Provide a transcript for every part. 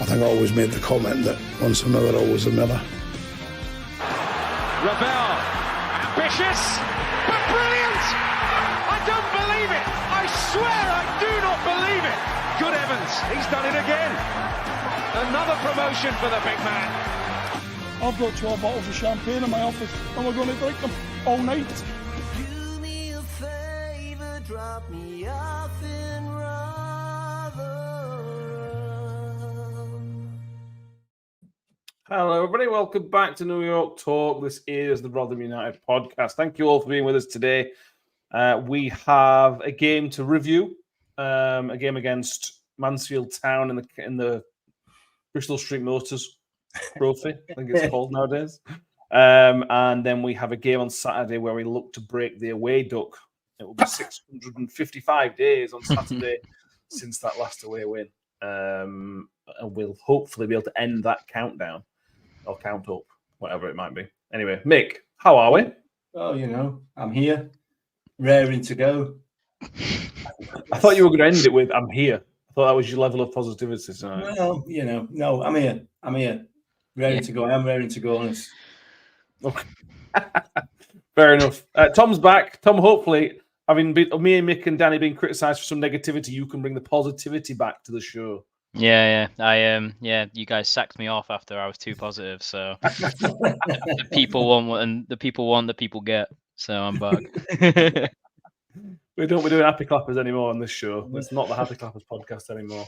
I think I always made the comment that once a miller, always a miller. Ravel, ambitious, but brilliant! I don't believe it! I swear I do not believe it! Good Evans, he's done it again. Another promotion for the big man. I've got 12 bottles of champagne in my office and we're going to drink them all night. Do me a favour, drop me off in Rotherham. Hello, everybody. Welcome back to New York Talk. This is the Rotherham United podcast. Thank you all for being with us today. We have a game to review, a game against Mansfield Town in the Bristol Street Motors trophy, I think it's called nowadays. And then we have a game on Saturday where we look to break the away duck. It will be 655 days on Saturday since that last away win. And we'll hopefully be able to end that countdown or count up, whatever it might be. Anyway, Mick, how are we? Oh, you know, I'm here, raring to go. I thought you were going to end it with "I'm here." I thought that was your level of positivity tonight. Well, you know, no, I'm here. Raring to go. I am raring to go, honest. Okay. Fair enough. Tom's back. Tom, hopefully, having been me and Mick and Danny being criticised for some negativity, you can bring the positivity back to the show. Yeah. You guys sacked me off after I was too positive. So the people want what, and the people want, the people get. So I'm back. We don't be doing happy clappers anymore on this show. It's not the happy clappers podcast anymore.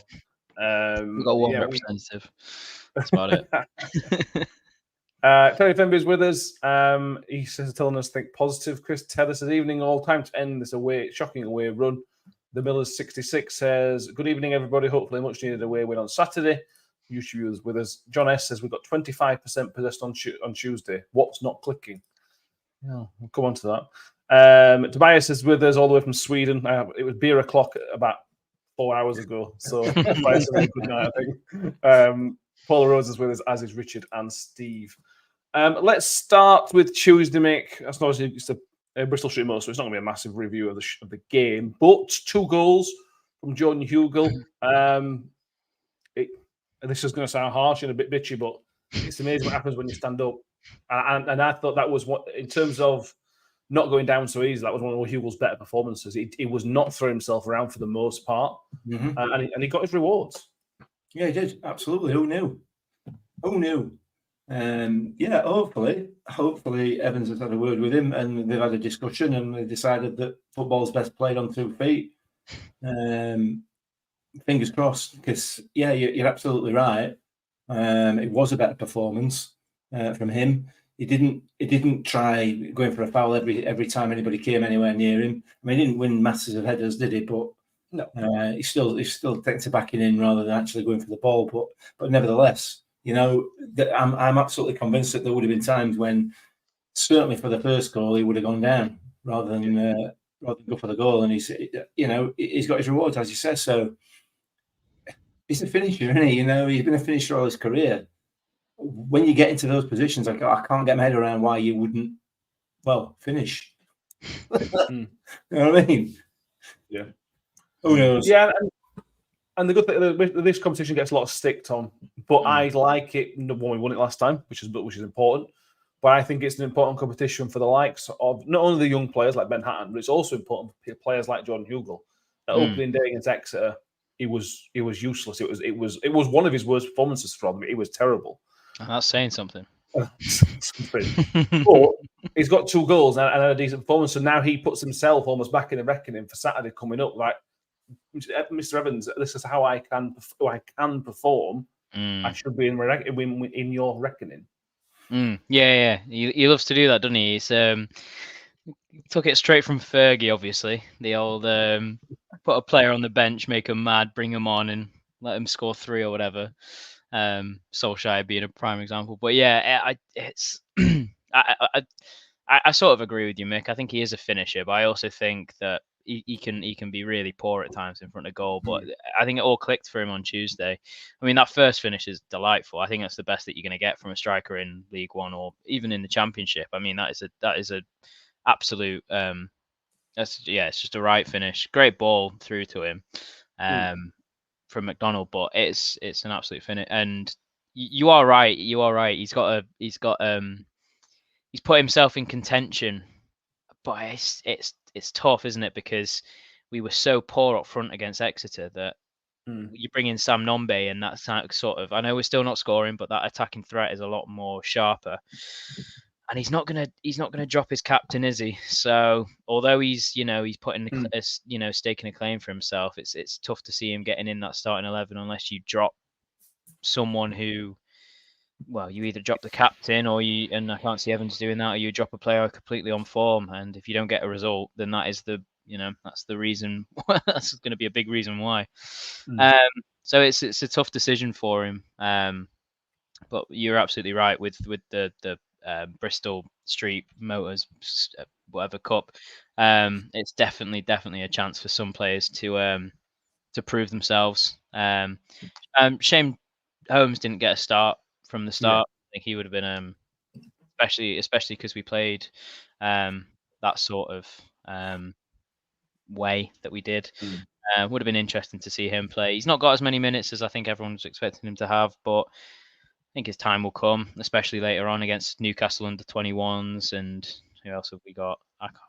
We've got one representative. That's about it. Terry Fenby's with us. He says, telling us think positive. Chris Tether says, evening all, time to end this shocking away run. The Millers 66 says, good evening, everybody. Hopefully, a much needed away win on Saturday. YouTube viewers with us. John S says, we've got 25% possessed on Tuesday. What's not clicking? Yeah, we'll come on to that. Tobias is with us all the way from Sweden. It was beer o'clock about 4 hours ago. So, Tobias, a good night, I think. Paula Rose is with us, as is Richard and Steve. Let's start with Tuesday, Mick. That's not obviously just a Bristol Street Motors, so it's not going to be a massive review of the game. But 2 goals from Jordan Hugill. This is going to sound harsh and a bit bitchy, but it's amazing what happens when you stand up. And I thought that was what, in terms of not going down so easy, that was one of Hugel's better performances. He was not throwing himself around for the most part, and he got his rewards. Yeah, he did. Absolutely. Who knew? Hopefully Evans has had a word with him and they've had a discussion and they decided that football's best played on 2 feet. Fingers crossed, because, you're absolutely right. It was a better performance from him. He didn't try going for a foul every time anybody came anywhere near him. I mean, he didn't win masses of headers, did he? But no, he's still taking backing in rather than actually going for the ball. But nevertheless, you know, I'm absolutely convinced that there would have been times when, certainly for the first goal, he would have gone down rather than go for the goal. And he's got his rewards, as you said. So he's a finisher, isn't he? You know, he's been a finisher all his career. When you get into those positions, I can't get my head around why you wouldn't, finish. You know what I mean? Yeah. Who knows? Yeah, and the good thing, this competition gets a lot of stick, Tom, but I like it when we won it last time, which is important. But I think it's an important competition for the likes of not only the young players like Ben Hatton, but it's also important for players like Jordan Hugill. That opening day against Exeter, it was useless. It was one of his worst performances from him. It was terrible. That's saying something. But he's got 2 goals and a decent performance. So now he puts himself almost back in the reckoning for Saturday coming up. Like, Mr. Evans, this is how I can perform. I should be in your reckoning. Yeah. He loves to do that, doesn't he? He's took it straight from Fergie, obviously. The old put a player on the bench, make him mad, bring him on, and let him score 3 or whatever. Solskjaer being a prime example, but I sort of agree with you, Mick. I think he is a finisher, but I also think that he can be really poor at times in front of goal. But I think it all clicked for him on Tuesday. I mean, that first finish is delightful. I think that's the best that you're going to get from a striker in League One or even in the Championship. I mean, that is a absolute. It's just a right finish. Great ball through to him. from McDonald, but it's an absolute finish. And you are right. You are right. He's put himself in contention, but it's tough, isn't it? Because we were so poor up front against Exeter that you bring in Sam Nombe, and that's sort of, I know we're still not scoring, but that attacking threat is a lot more sharper. And he's not gonna drop his captain, is he? So although he's putting staking a claim for himself, it's tough to see him getting in that starting 11 unless you drop someone who, well, you either drop the captain and I can't see Evans doing that, or you drop a player completely on form. And if you don't get a result, then that is that's the reason. That's going to be a big reason why. So it's a tough decision for him. But you're absolutely right with the Bristol Street Motors whatever cup. It's definitely a chance for some players to prove themselves. Shame Holmes didn't get a start from the start. I think he would have been especially because we played that sort of way that we did. Would have been interesting to see him play. He's not got as many minutes as I think everyone was expecting him to have, but I think his time will come, especially later on against Newcastle under 21s. And who else have we got?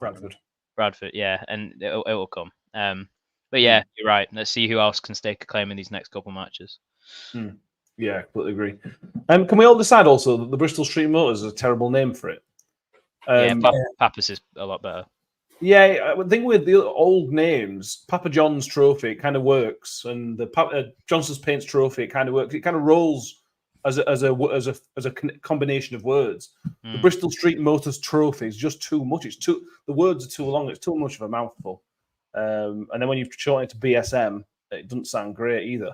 Bradford, yeah, and it will come. But yeah, you're right. Let's see who else can stake a claim in these next couple matches. Yeah, completely agree. Can we all decide also that the Bristol Street Motors is a terrible name for it? Papas is a lot better. Yeah, I would think with the old names, Papa John's Trophy, it kind of works, and the Johnson's Paints Trophy, it kind of works. It kind of rolls as a combination of words. The Bristol Street Motors Trophy is just too much. The words are too long. It's too much of a mouthful. And then when you shorten it to BSM, it doesn't sound great either.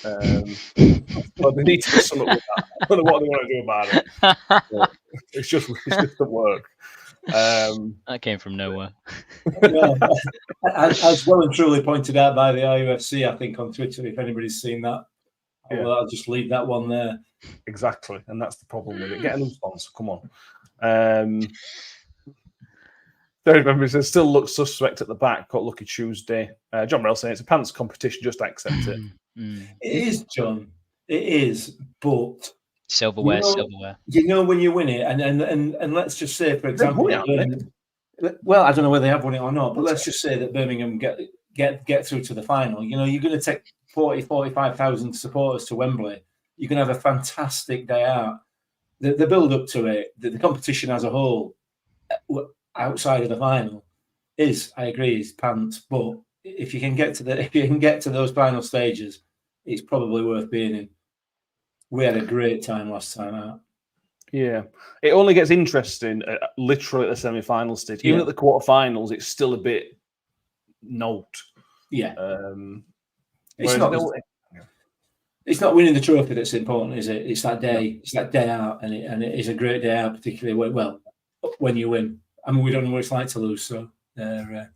But they need to do something with that. I don't know what they want to do about it. It just doesn't work. That came from nowhere. As well and truly pointed out by the RUFC, I think, on Twitter, if anybody's seen that. I'll just leave that one there. Exactly, and that's the problem with it. Get a new sponsor, come on. Derek Member says, still looks suspect at the back, got lucky Tuesday. John Morell saying it's a pants competition, just accept it. It is, John. It is, but silverware. You know when you win it, and let's just say, for example, well, I don't know whether they have won it or not, but let's just say that Birmingham get through to the final. You know, you're going to take 45,000 supporters to Wembley. You can have a fantastic day out. The build up to it, the competition as a whole, outside of the final, I agree, is pants. But if you can get to those final stages, it's probably worth being in. We had a great time last time out. Yeah, it only gets interesting literally at the semi-final stage. Even at the quarterfinals, it's still a bit note. Yeah. It's not winning the trophy that's important, is it? It's that day. It's that day out, and it is a great day out, particularly when you win. I mean, we don't know what it's like to lose, so yeah.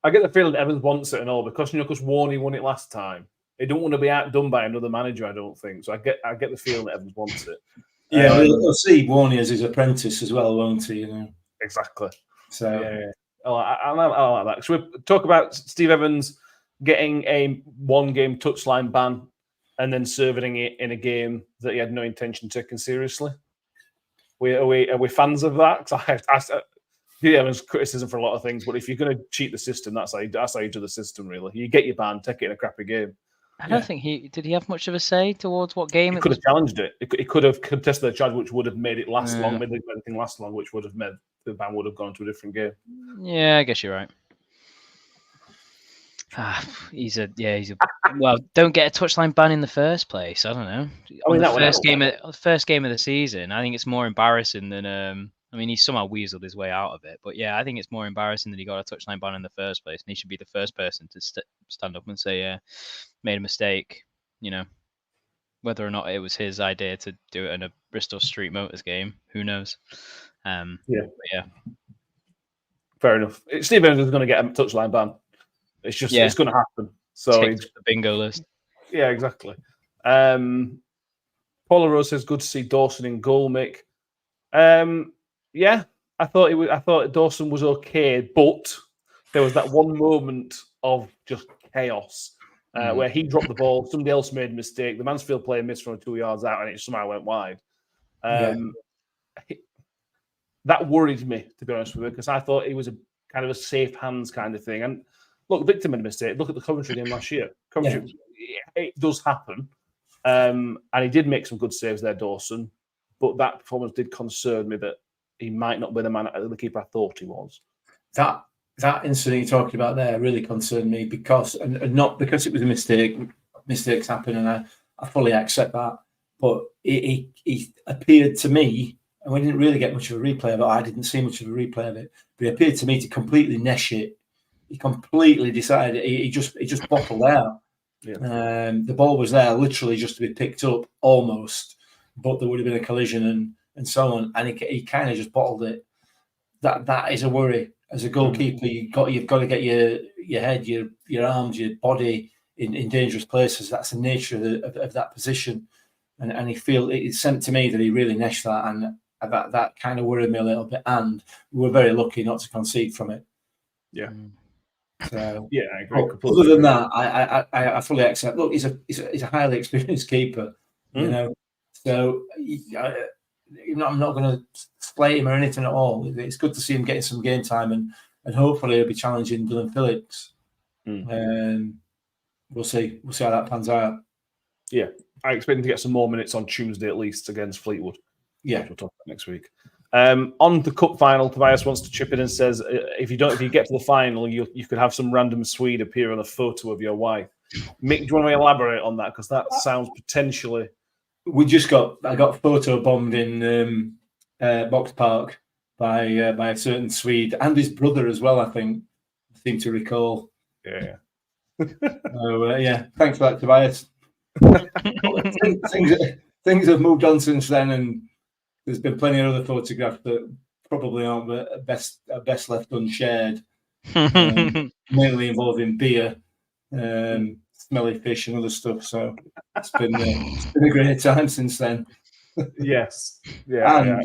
I get the feeling Evans wants it and all because Warney won it last time. They don't want to be outdone by another manager, I don't think. So I get the feeling that Evans wants it. Yeah, he'll see Warney as his apprentice as well, won't he? You know exactly. So yeah. I like that. Should we talk about Steve Evans getting a one-game touchline ban and then serving it in a game that he had no intention of taking seriously? Are we fans of that? Because Evans criticism for a lot of things, but if you're going to cheat the system, that's how you do the system. Really, you get your ban, take it in a crappy game. I don't think did he have much of a say towards what game? He could have challenged it. He could have contested the charge, which would have made it last long, made anything last long, which would have meant the ban would have gone to a different game. Yeah, I guess you're right. Well, don't get a touchline ban in the first place. I don't know. The first game of the season, I think it's more embarrassing than I mean, he somehow weaseled his way out of it, but yeah, I think it's more embarrassing that he got a touchline ban in the first place, and he should be the first person to stand up and say, "Yeah, made a mistake." You know, whether or not it was his idea to do it in a Bristol Street Motors game, who knows? Yeah. Fair enough. Steve Evans is going to get a touchline ban. It's just it's going to happen. So the bingo list. Yeah, exactly. Paula Rose says, "Good to see Dawson in goal, Mick." Yeah, I thought Dawson was okay, but there was that one moment of just chaos where he dropped the ball, somebody else made a mistake, the Mansfield player missed from 2 yards out, and it somehow went wide. That worried me, to be honest with you, because I thought it was a kind of a safe hands kind of thing. And look, Victor made a mistake. Look at the Coventry game last year. Coventry, it does happen. And he did make some good saves there, Dawson. But that performance did concern me that he might not be the keeper I thought he was. That incident you're talking about there really concerned me because, and not because it was a mistake. Mistakes happen, and I fully accept that. But he appeared to me, and we didn't really get much of a replay of it. I didn't see much of a replay of it, but he appeared to me to completely nesh it. He completely decided he just bottled out. Yeah. The ball was there literally just to be picked up almost, but there would have been a collision and so on. And he kind of just bottled it. That is a worry. As a goalkeeper, you've got to get your head, your arms, your body in dangerous places. That's the nature of that position. And it sent to me that he really neshed that, and that kind of worried me a little bit. And we were very lucky not to concede from it. Yeah. So yeah, I agree. Other than that, I fully accept. Look, he's a highly experienced keeper, you know. So I'm not going to slate him or anything at all. It's good to see him getting some game time, and hopefully he'll be challenging Dylan Phillips. We'll see how that pans out. Yeah, I expect him to get some more minutes on Tuesday at least against Fleetwood. Yeah, we'll talk about next week. On the cup final, Tobias wants to chip in and says, if you get to the final, you could have some random Swede appear on a photo of your wife. Mick, do you want to elaborate on that? Because that sounds potentially. I got photo bombed in Box Park by a certain Swede and his brother as well. I seem to recall. Yeah. So thanks for that, Tobias. things have moved on since then, and there's been plenty of other photographs that probably aren't best left unshared. Mainly involving beer, smelly fish, and other stuff. So it's been a great time since then. Yes, yeah. And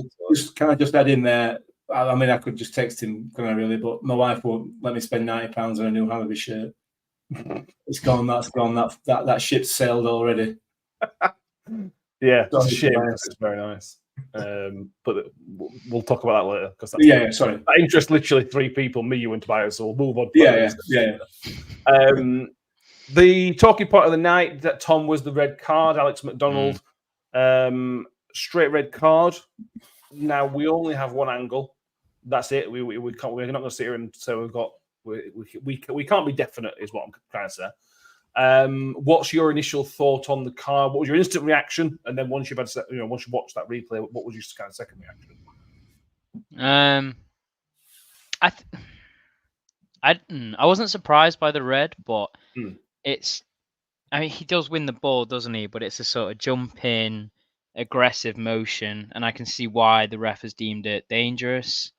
can I just add in there? I mean, I could just text him, can I really? But my wife won't let me spend £90 on a new Hanabi shirt. It's gone. That's gone. That ship's sailed already. Yeah, it's a shame. It's very nice. But we'll talk about that later because sorry. That interests literally 3 people, me, you, and Tobias. So we'll move on. Yeah. The talking point of the night that Tom was the red card. Alex McDonald, straight red card. Now we only have one angle. That's it. We're not going to sit here and say we can't be definite, is what I'm trying to say. What's your initial thought on the card? What was your instant reaction? And then once you watched that replay, what was your kind of second reaction? I wasn't surprised by the red, but he does win the ball, doesn't he? But it's a sort of jumping, aggressive motion, and I can see why the ref has deemed it dangerous.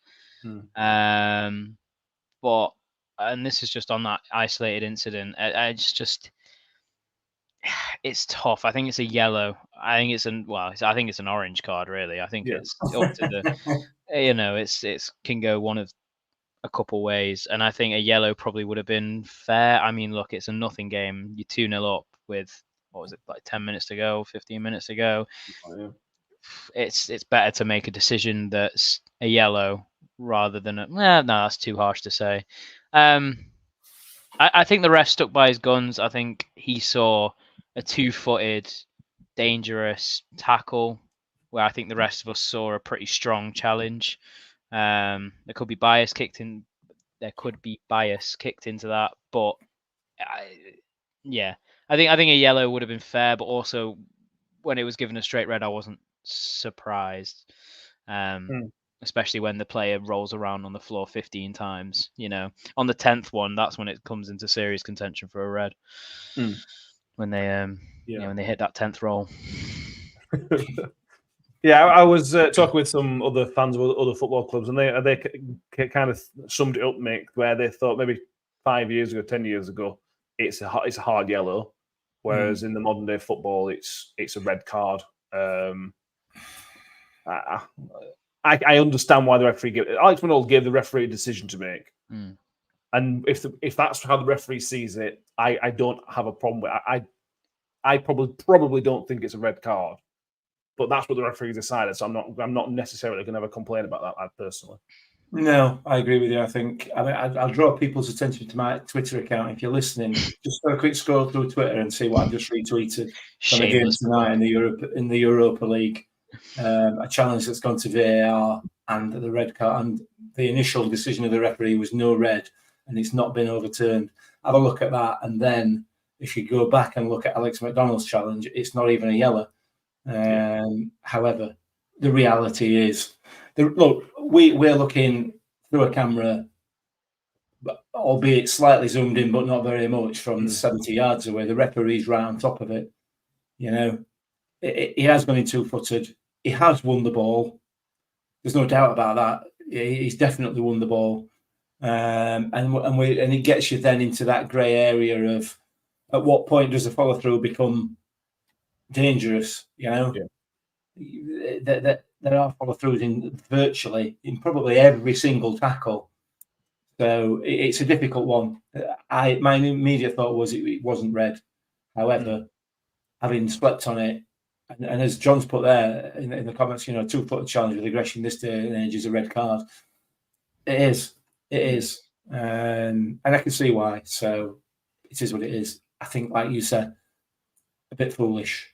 But and this is just on that isolated incident. It's tough. I think it's a yellow. I think it's an orange card, really. I think it's up to the, it can go one of a couple ways, and I think a yellow probably would have been fair. I mean, look, it's a nothing game. You're 2-0 up with, what was it, like 10 minutes to go, 15 minutes to go. Oh, yeah. It's better to make a decision that's a yellow rather than no, that's too harsh to say. I think the ref stuck by his guns. I think he saw a 2-footed, dangerous tackle where I think the rest of us saw a pretty strong challenge. There could be bias kicked into that, but I think a yellow would have been fair. But also, when it was given a straight red, I wasn't surprised. Especially when the player rolls around on the floor 15 times. On the 10th one, that's when it comes into serious contention for a red. When they when they hit that 10th roll. Yeah, I was talking with some other fans of other football clubs, and they kind of summed it up, Mick, where they thought maybe 5 years ago, 10 years ago, it's a hard yellow, whereas in the modern day football, it's a red card. I understand why the referee Alex McDonald gave the referee a decision to make. And if that's how the referee sees it, I don't have a problem with it. I probably don't think it's a red card, but that's what the referee decided. So I'm not necessarily going to have a complaint about that. Personally, No, I agree with you. I think I'll draw people's attention to my Twitter account. If you're listening, just have a quick scroll through Twitter and see what I've just retweeted from the game tonight in the Europa League. A challenge that's gone to VAR, and the red card, and the initial decision of the referee was no red, and it's not been overturned. Have a look at that, and then if you go back and look at Alex McDonald's challenge, it's not even a yellow. However, the reality is, look, we're looking through a camera, albeit slightly zoomed in, but not very much, from 70 yards away. The referee's right on top of it. You know, he has gone in two-footed. He has won the ball. There's no doubt about that. He's definitely won the ball. And it gets you then into that grey area of, at what point does the follow through become dangerous? You know, there are follow throughs in probably every single tackle. So it's a difficult one. My immediate thought was it wasn't red. However, having slept on it, and as John's put there in the comments, you know, 2-foot challenge with aggression this day and age is a red card. It is. And I can see why. So it is what it is. I think, like you said, a bit foolish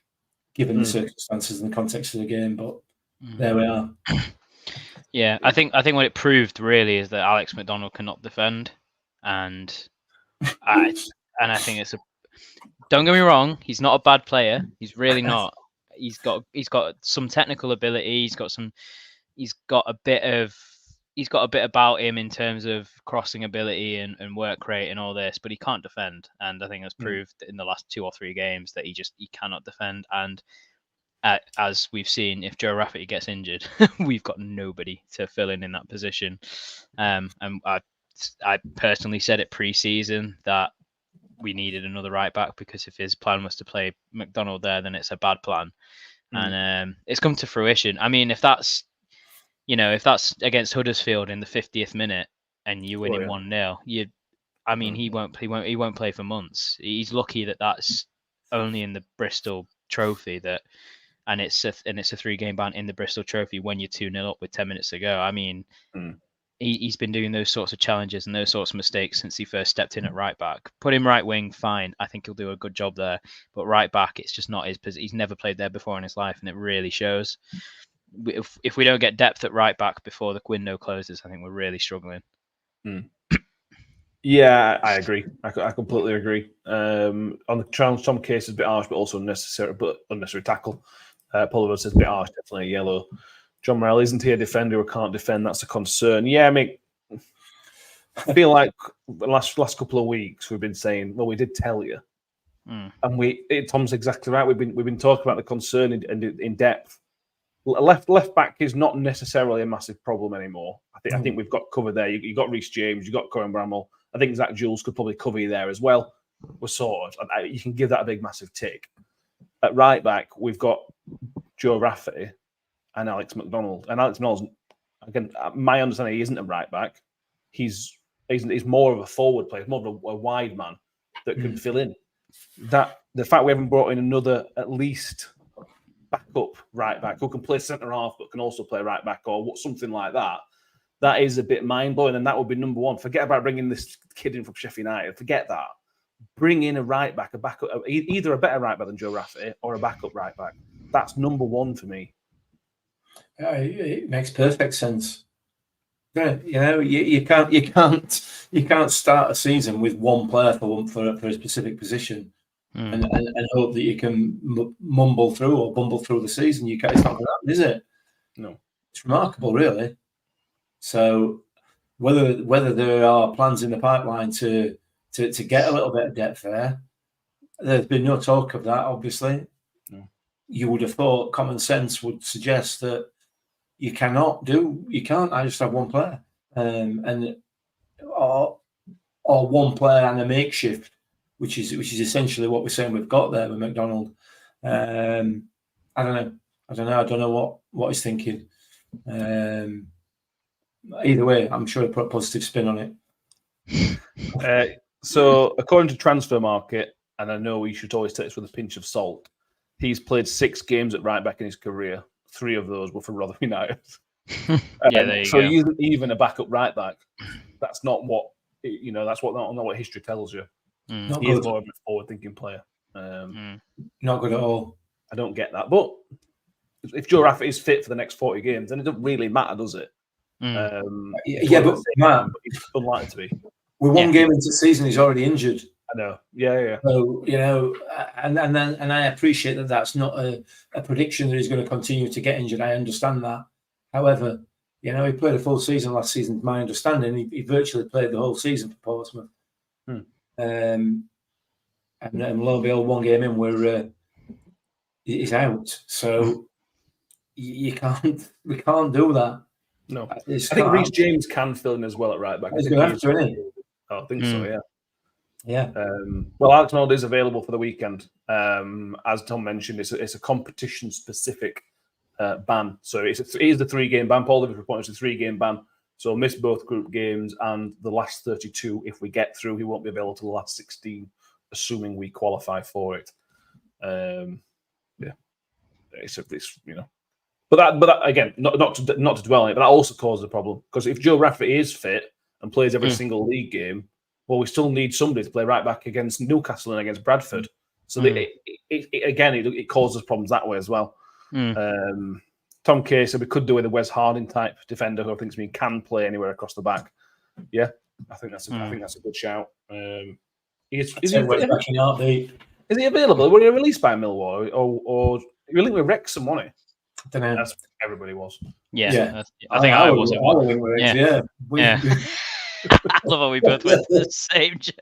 given the circumstances and the context of the game, but there we are. Yeah, I think what it proved really is that Alex McDonald cannot defend, and I think it's don't get me wrong, he's not a bad player. He's really not. He's got some technical ability. He's got a bit about him in terms of crossing ability and work rate and all this, but he can't defend. And I think that's proved in the last 2 or 3 games that he cannot defend. And as we've seen, if Joe Rafferty gets injured, we've got nobody to fill in that position. And I personally said it pre-season that we needed another right back, because if his plan was to play McDonald there, then it's a bad plan. And it's come to fruition. I mean, if that's against Huddersfield in the 50th minute and you win him 1-0, he won't play for months. He's lucky that that's only in the Bristol Trophy, and it's a 3-game ban in the Bristol Trophy when you're 2-0 up with 10 minutes to go. I mean, he's been doing those sorts of challenges and those sorts of mistakes since he first stepped in at right back. Put him right wing, fine. I think he'll do a good job there. But right back, it's just not his position. He's never played there before in his life, and it really shows. If we don't get depth at right back before the window closes, I think we're really struggling. Yeah, I agree. I completely agree. On the challenge, some cases a bit harsh, but also unnecessary tackle. Pulver says a bit harsh, definitely a yellow. John Morrell, isn't he a defender who can't defend? That's a concern. Yeah, I mean, I feel like the last couple of weeks we've been saying, well, we did tell you, and Tom's exactly right. We've been talking about the concern in depth. Left back is not necessarily a massive problem anymore. I think we've got covered there. You got Reece James, you got Cohen Bramall. I think Zach Jules could probably cover you there as well. We're sorted. You can give that a big massive tick. At right back, we've got Joe Rafferty and Alex McDonald. And Alex McDonald's, again, my understanding, he isn't a right back. He's more of a forward player, more of a wide man that can fill in. That the fact we haven't brought in another at least backup right back who can play centre half but can also play right back or something like that. That is a bit mind blowing, and that would be number one. Forget about bringing this kid in from Sheffield United. Forget that. Bring in a right back, a backup, either a better right back than Joe Rafferty or a backup right back. That's number one for me. It makes perfect sense. Yeah, you can't start a season with one player for a specific position and hope that you can mumble through or bumble through the season. It's not going to happen, is it? No, it's remarkable, really. So whether there are plans in the pipeline to get a little bit of depth there, there's been no talk of that. Obviously, you would have thought common sense would suggest that you can't. I just have one player, or one player and a makeshift, which is essentially what we're saying we've got there with McDonald. I don't know. I don't know what he's thinking. Either way, I'm sure he'll put a positive spin on it. So, according to Transfer Market, and I know we should always take this with a pinch of salt, he's played 6 games at right back in his career. 3 of those were for Rotherham United. There you so go. even a backup right back, that's not what That's not what history tells you. Not He is good. more of a forward-thinking player. Not good at all. I don't get that. But if Joe Raffett is fit for the next 40 games, then it doesn't really matter, does it? But Matt, it's unlikely to be. we're one game into the season. He's already injured. I know. Yeah. So and I appreciate that that's not a prediction that he's going to continue to get injured. I understand that. However, he played a full season last season. To my understanding, he virtually played the whole season for Portsmouth. And lo and behold, one game in, he's out. So we can't do that. No, I think Reece James can fill in as well at right back. He's going to have to, isn't he? I think so. Yeah. Yeah. Well, Alex Mould is available for the weekend. As Tom mentioned, it's a competition-specific ban. So it is the 3-game ban. Paul Liverpool reported it's a 3-game ban. So miss both group games and the last 32. If we get through, he won't be available to the last 16, assuming we qualify for it. But that again, not to dwell on it, but that also causes a problem because if Joe Raffett is fit and plays every single league game, well, we still need somebody to play right back against Newcastle and against Bradford. So it causes problems that way as well. Tom Kay said we could do with a Wes Harding type defender who I think can play anywhere across the back. Yeah, I think that's a good shout. Is he available? Were he released by Millwall or he linked with Wrexham, wasn't he? I don't know. That's everybody was. Yeah. I think I was. Yeah. I love how we both went to the same joke.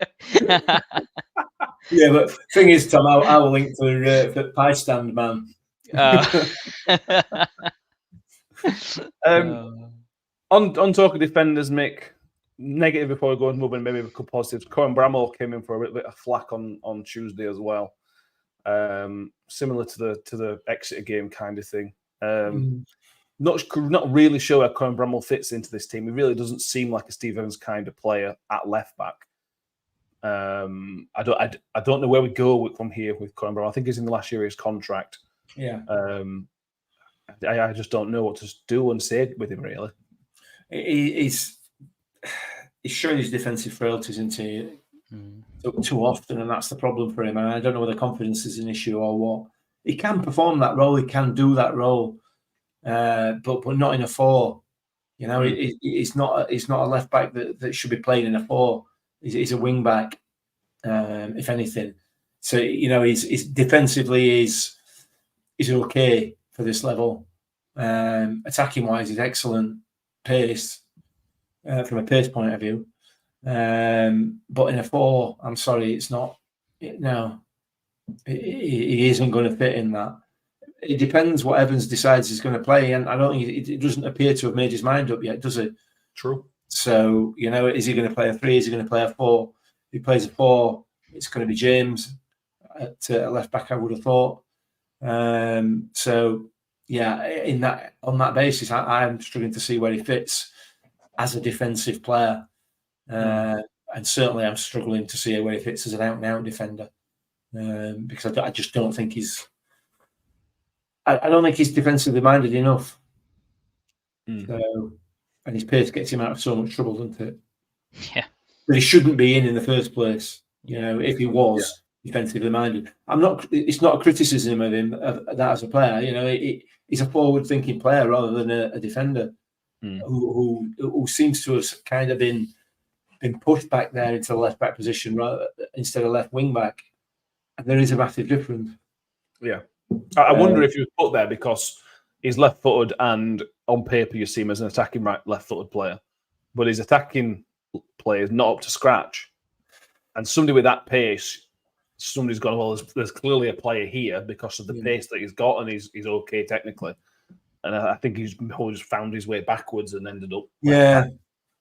Yeah, but thing is, Tom, I will link for Pie Stand Man. On talk of defenders, Mick, negative before we go and move on, maybe a couple positives. Cohen Bramall came in for a little bit of flack on Tuesday as well. Similar to the Exeter game kind of thing. Not really sure where Cohen Bramall fits into this team. He really doesn't seem like a Steve Evans kind of player at left back. I don't know where we go from here with Cohen Bramall. I think he's in the last year of his contract. Yeah. I just don't know what to do and say with him really. He's showing his defensive frailties into too often, and that's the problem for him. And I don't know whether confidence is an issue or what. He can perform that role. He can do that role. But not in a 4. It's not a left back that should be playing in a 4. He's a wing back, if anything. So he's defensively is okay for this level. Attacking wise, he's excellent pace from a pace point of view. But in a 4, I'm sorry, it's not. No, he isn't going to fit in that. It depends what Evans decides he's going to play, and I don't think it doesn't appear to have made his mind up yet, does it? True. So is he going to play a 3? Is he going to play a 4? If he plays a 4, it's going to be James at left back, I would have thought. So yeah, on that basis, I'm struggling to see where he fits as a defensive player, and certainly I'm struggling to see where he fits as an out-and-out defender, because I just don't think he's. I don't think he's defensively minded enough. So, and his pace gets him out of so much trouble, doesn't it? Yeah. But he shouldn't be in the first place. If he was defensively minded, it's not a criticism of him of that as a player. He's a forward-thinking player rather than a defender who seems to have kind of been pushed back there into the left back position instead of left wing back, and there is a massive difference. Yeah. I wonder if he was put there because he's left-footed and on paper you see him as an attacking left-footed player, but his attacking play is not up to scratch. And somebody with that pace, somebody's gone, well, there's clearly a player here because of the pace that he's got, and he's okay technically. And I think he's always found his way backwards and ended up. Yeah,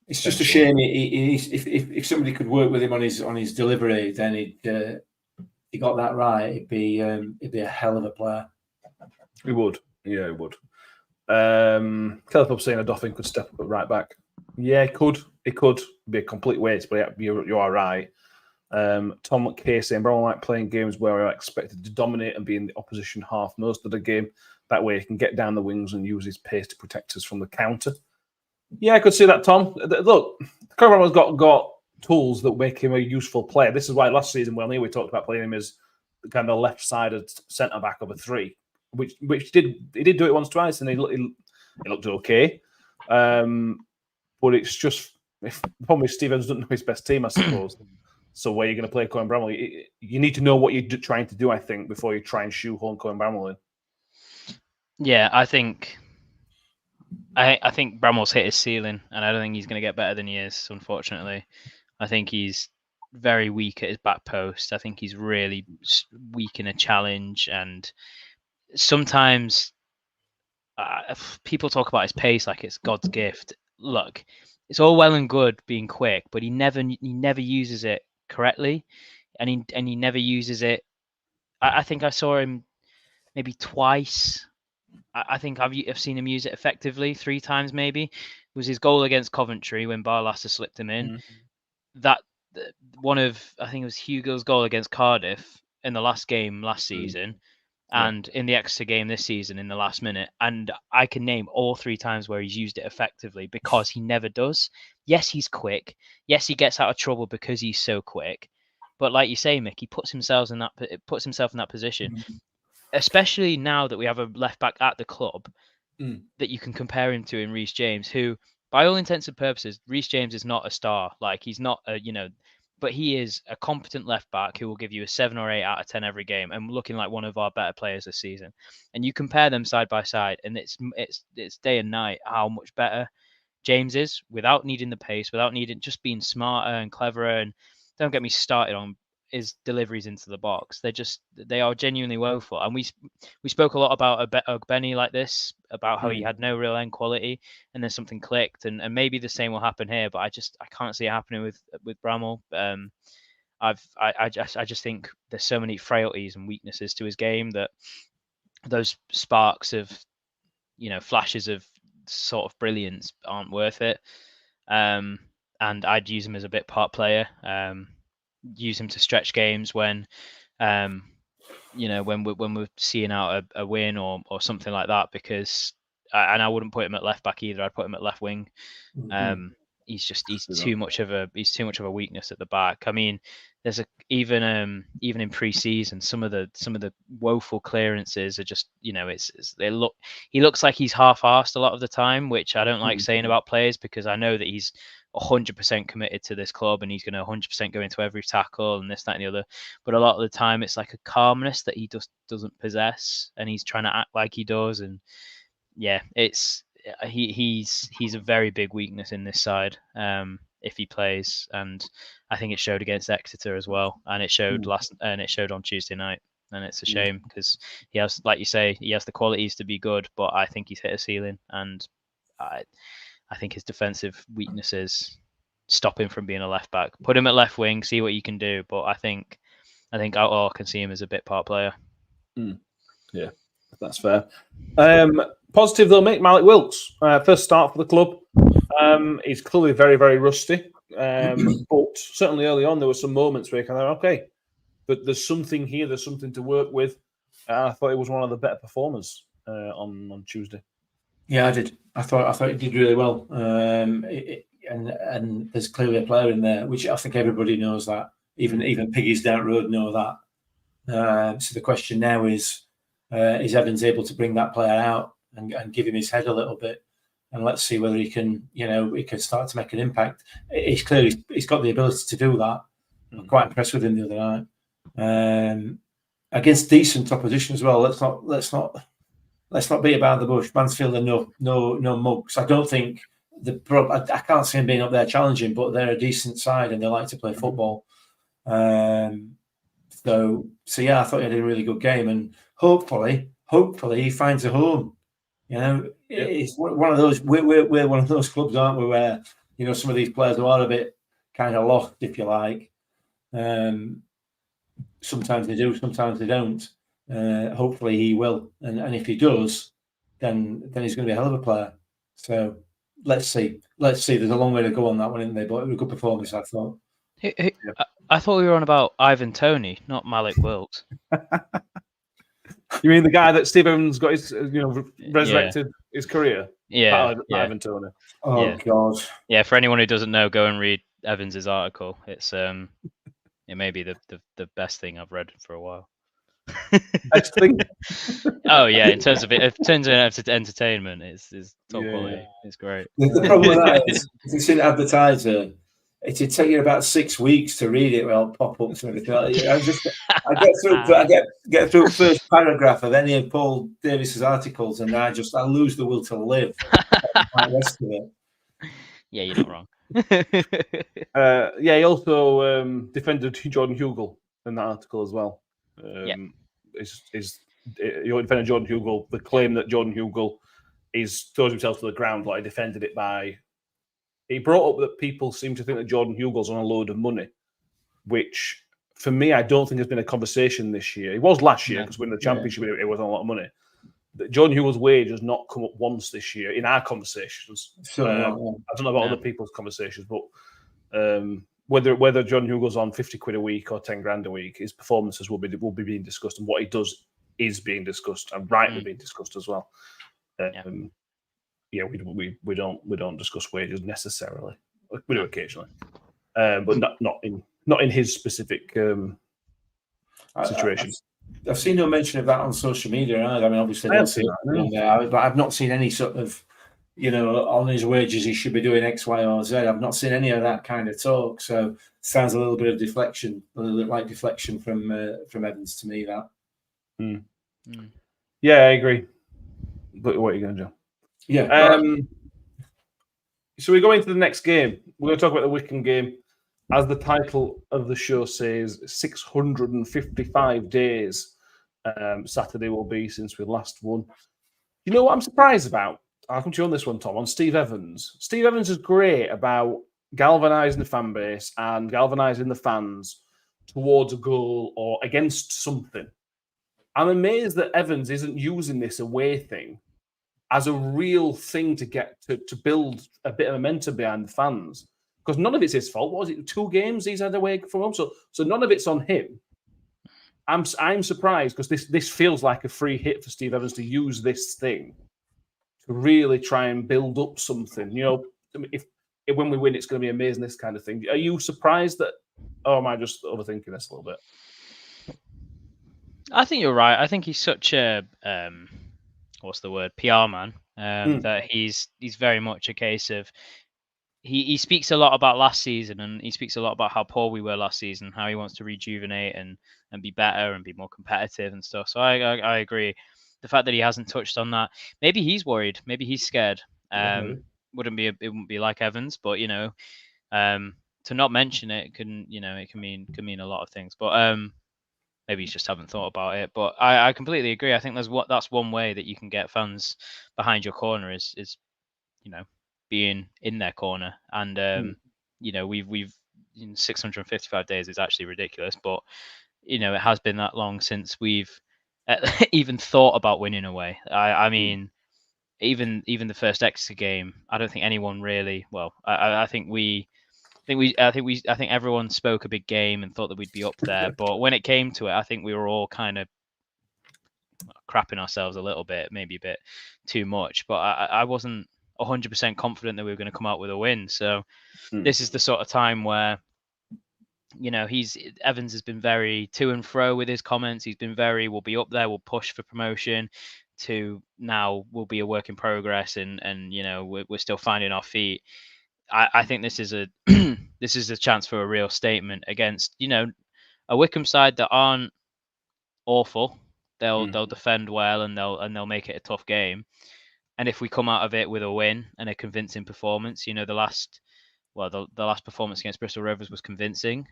it's just a shame. If somebody could work with him on his delivery, then he got that right. It'd be a hell of a player. He would. Yeah, he would. Kelly Pub saying Adolfin could step up at right back. Yeah, he could. be a complete waste. But yeah, you are right. Tom K saying Bramall like playing games where are expected to dominate and be in the opposition half most of the game. That way he can get down the wings and use his pace to protect us from the counter. Yeah, I could see that, Tom. Look, Conor Bramall's got tools that make him a useful player. This is why last season, we talked about playing him as kind of left-sided centre-back of a three, which he did do it once, twice, and he looked okay. But it's just, the problem is Steve Evans doesn't know his best team, I suppose. So where you're going to play Conor Bramall, you need to know what you're trying to do, I think, before you try and shoehorn Conor Bramall in. Yeah, I think Bramall's hit his ceiling, and I don't think he's going to get better than he is, unfortunately. I think he's very weak at his back post. I think he's really weak in a challenge, and sometimes people talk about his pace like it's God's gift. Look, it's all well and good being quick, but he never uses it correctly, and he never uses it. I think I saw him maybe twice. I think I've seen him use it effectively 3 times maybe. It was his goal against Coventry when Barlaser slipped him in. That one of, I think it was Hugo's goal against Cardiff in the last game last season, and in the Exeter game this season in the last minute. And I can name all 3 times where he's used it effectively, because he never does. Yes, he's quick. Yes, he gets out of trouble because he's so quick. But like you say, Mick, he puts himself in that position. Especially now that we have a left back at the club that you can compare him to in Reece James, who, by all intents and purposes, Reece James is not a star. Like, he's not but he is a competent left back who will give you a 7 or 8 out of 10 every game, and looking like one of our better players this season. And you compare them side by side, and it's day and night how much better James is, without needing the pace, without needing, just being smarter and cleverer. And don't get me started on his deliveries into the box. They are genuinely woeful. And we spoke a lot about Benny like this, about how he had no real end quality, and then something clicked, and maybe the same will happen here, but I can't see it happening with Bramall. I just think there's so many frailties and weaknesses to his game that those sparks of, flashes of sort of brilliance aren't worth it. And I'd use him as a bit part player. Use him to stretch games when when we're seeing out a win or something like that, because and I wouldn't put him at left back either. I'd put him at left wing. He's too much of a weakness at the back. I mean, there's even in pre-season, some of the woeful clearances are just, he looks like he's half-arsed a lot of the time, which I don't like saying about players, because I know that he's 100% committed to this club and he's going to 100% go into every tackle and this, that, and the other. But a lot of the time, it's like a calmness that he just doesn't possess, and he's trying to act like he does. And yeah, he's a very big weakness in this side if he plays, and I think it showed against Exeter as well, and it showed on Tuesday night. And it's a shame, because he has, like you say, he has the qualities to be good, but I think he's hit a ceiling, and I think his defensive weaknesses stop him from being a left back. Put him at left wing, see what you can do. But I think I can see him as a bit part player. Yeah, that's fair. Positive though, Malik Wilkes, first start for the club. He's clearly very, very rusty. But certainly early on, there were some moments where you kind of, okay, but there's something here, there's something to work with. I thought he was one of the better performers on Tuesday. Yeah, I did. I thought he did really well. And there's clearly a player in there, which I think everybody knows that. Even piggies down road know that. So the question now is Evans able to bring that player out and give him his head a little bit, and let's see whether he can start to make an impact. He's got the ability to do that. I'm quite impressed with him the other night. Against decent opposition as well. Let's not beat about the bush. Mansfield are no mugs. I don't think I can't see him being up there challenging, but they're a decent side and they like to play football. So yeah, I thought he had a really good game, and hopefully he finds a home. It's one of those. We're one of those clubs, aren't we? Where some of these players are a bit kind of lost, if you like. Sometimes they do, sometimes they don't. Hopefully he will, and if he does, then he's going to be a hell of a player. So let's see. There's a long way to go on that one, isn't there? But it was a good performance, I thought. I thought we were on about Ivan Toney, not Malik Wilkes. You mean the guy that Steve Evans got his, resurrected his career? Yeah, Ivan Toney. Oh Yeah. God. Yeah, for anyone who doesn't know, go and read Evans's article. It's it may be the best thing I've read for a while. Best thing? Oh yeah, in terms of entertainment, it's top quality. It's great. The problem with that is, if it's in advertiser, it'd take you about 6 weeks to read it. Well, pop-ups and everything. I get through the first paragraph of any of Paul Davis's articles, and I lose the will to live. The rest of it. Yeah, you're not wrong. He also defended Jordan Hugel in that article as well. He defended Jordan Hugel. The claim that Jordan Hugel throws himself to the ground, like he defended it by. He brought up that people seem to think that Jordan Hugel's on a load of money, which for me, I don't think has been a conversation this year. It was last year because winning the championship, it wasn't a lot of money. Jordan Hugel's wage has not come up once this year in our conversations. I don't know about other people's conversations, but whether Jordan Hugel's on 50 quid a week or 10 grand a week, his performances will be being discussed, and what he does is being discussed and rightly being discussed as well. We don't discuss wages necessarily. We do occasionally, but not in his specific situation. I've seen no mention of that on social media either. I mean, obviously, I've not seen any sort of, on his wages he should be doing X, Y, or Z. I've not seen any of that kind of talk. So sounds a little bit of deflection, a little bit like deflection from Evans to me. That. Yeah, I agree. But what are you going to do? Yeah. So we go into the next game. We're going to talk about the Wycombe game. As the title of the show says, 655 days Saturday will be since we last won. You know what I'm surprised about? I'll come to you on this one, Tom, on Steve Evans. Steve Evans is great about galvanising the fan base and galvanising the fans towards a goal or against something. I'm amazed that Evans isn't using this away thing as a real thing to get to build a bit of momentum behind the fans. Because none of it's his fault. What was it? 2 games he's had away from home, so none of it's on him. I'm surprised because this feels like a free hit for Steve Evans to use this thing to really try and build up something. If when we win, it's going to be amazing. This kind of thing. Are you surprised that? Or am I just overthinking this a little bit? I think you're right. I think he's such a what's the word? PR man. That he's very much a case of. He speaks a lot about last season, and he speaks a lot about how poor we were last season, how he wants to rejuvenate and be better and be more competitive and stuff. So I agree. The fact that he hasn't touched on that, maybe he's worried, maybe he's scared. It wouldn't be like Evans, but to not mention it can mean a lot of things. But maybe you just haven't thought about it. But I completely agree. I think that's one way that you can get fans behind your corner is being in their corner. And we've 655 days is actually ridiculous, but it has been that long since we've even thought about winning away. I mean, even the first Exeter game, I don't think anyone really. Well, I think everyone spoke a big game and thought that we'd be up there, but when it came to it, I think we were all kind of crapping ourselves a little bit, maybe a bit too much. But I wasn't 100% confident that we were going to come out with a win. So this is the sort of time where, Evans has been very to and fro with his comments. He's been very, we'll be up there, we'll push for promotion, to now we'll be a work in progress, and we're still finding our feet. I think this is a this is a chance for a real statement against a Wycombe side that aren't awful. They'll defend well, and they'll make it a tough game. And if we come out of it with a win and a convincing performance, the last performance against Bristol Rovers was convincing.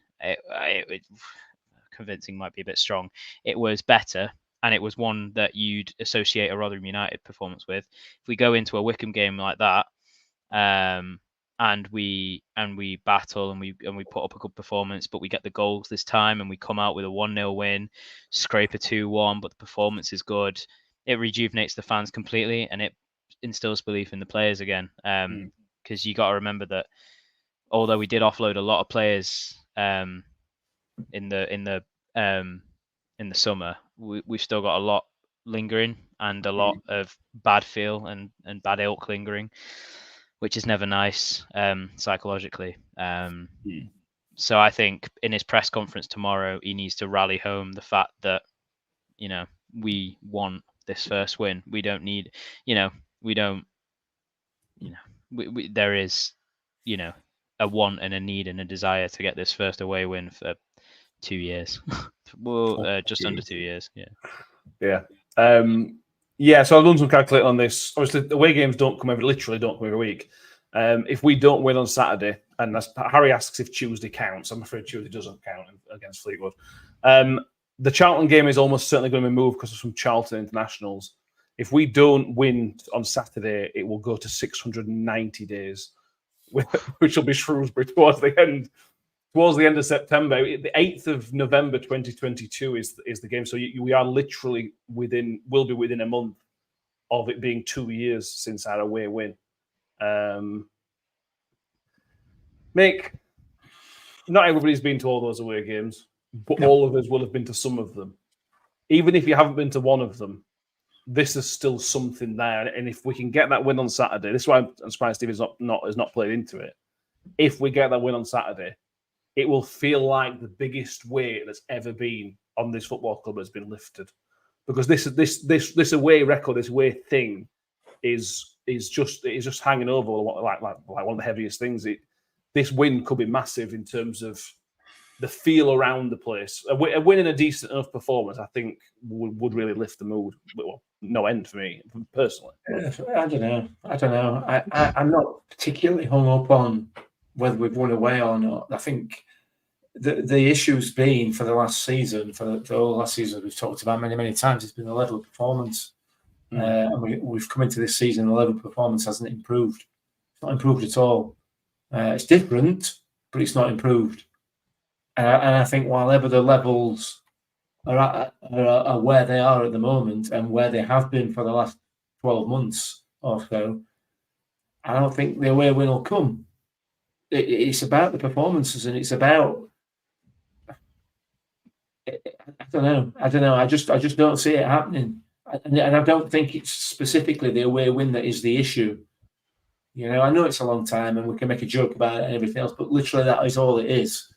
Convincing might be a bit strong. It was better, and it was one that you'd associate a Rotherham United performance with. If we go into a Wycombe game like that, and we battle and we put up a good performance, but we get the goals this time, and we come out with a 1-0 win, scrape a 2-1, but the performance is good. It rejuvenates the fans completely, and it instills belief in the players again. because you got to remember that although we did offload a lot of players in the summer, we've still got a lot lingering and a lot of bad feel and bad ilk lingering, which is never nice psychologically. So I think in his press conference tomorrow, he needs to rally home the fact that, we want this first win. We don't need, there is, a want and a need and a desire to get this first away win for 2 years. Well, just under 2 years. Yeah. So I've done some calculating on this. Obviously, away games literally don't come every week. If we don't win on Saturday, and Harry asks if Tuesday counts, I'm afraid Tuesday doesn't count against Fleetwood. The Charlton game is almost certainly going to be moved because of some Charlton internationals. If we don't win on Saturday, it will go to 690 days, which will be Shrewsbury towards the end of September. The 8th of November 2022 is the game. So we are literally will be within a month of it being 2 years since our away win. Mick, not everybody's been to all those away games, but all of us will have been to some of them. Even if you haven't been to one of them, this is still something there. And if we can get that win on Saturday, this is why I'm surprised Steve has not played into it. If we get that win on Saturday, it will feel like the biggest weight that's ever been on this football club has been lifted. Because this away record, this away thing is just hanging over like one of the heaviest things. This win could be massive in terms of the feel around the place. A win in a decent enough performance, I think, would really lift the mood. Well, no end for me, personally. I don't know. I'm not particularly hung up on whether we've won away or not. I think the issue's been for the last season, for all the last season we've talked about many times, it's been the level of performance. And we've come into this season, the level of performance hasn't improved. It's not improved at all. It's different, but it's not improved. And I think while ever the levels are where they are at the moment and where they have been for the last 12 months or so, I don't think the away win will come. It's about the performances, and it's about I don't know. I just don't see it happening, and I don't think it's specifically the away win that is the issue. I know it's a long time, and we can make a joke about it and everything else, but literally that is all it is.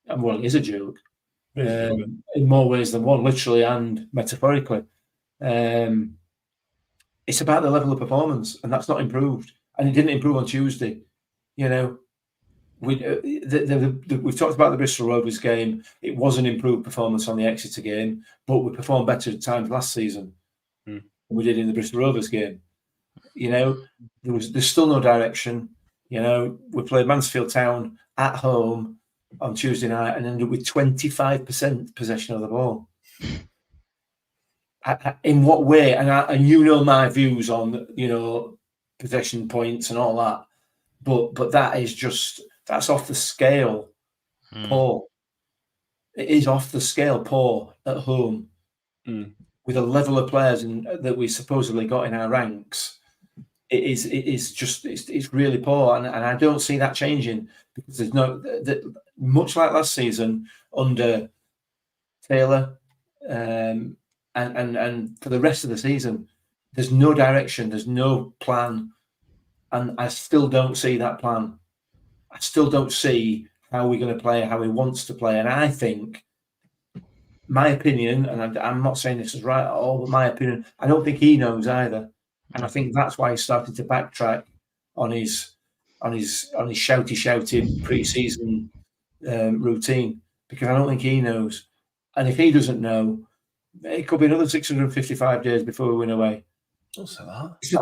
And well, it is a joke in more ways than one, literally and metaphorically. It's about the level of performance, and that's not improved, and it didn't improve on Tuesday. We've talked about the Bristol Rovers game. It was an improved performance on the Exeter game, but we performed better at times last season than we did in the Bristol Rovers game. There's still no direction. We played Mansfield Town at home on Tuesday night and ended with 25% possession of the ball. In what way? And my views on possession points and all that, but that is that's off the scale. Poor. It is off the scale. Poor at home with a level of players that we supposedly got in our ranks. It's really poor, and I don't see that changing because there's much like last season under Taylor, and for the rest of the season, there's no direction, there's no plan, and I still don't see that plan. I still don't see how we're going to play, how he wants to play, and I think, my opinion, and I'm not saying this is right at all, but my opinion, I don't think he knows either. And I think that's why he started to backtrack on his shouty pre-season routine, because I don't think he knows. And if he doesn't know, it could be another 655 days before we win away. Don't say that. It's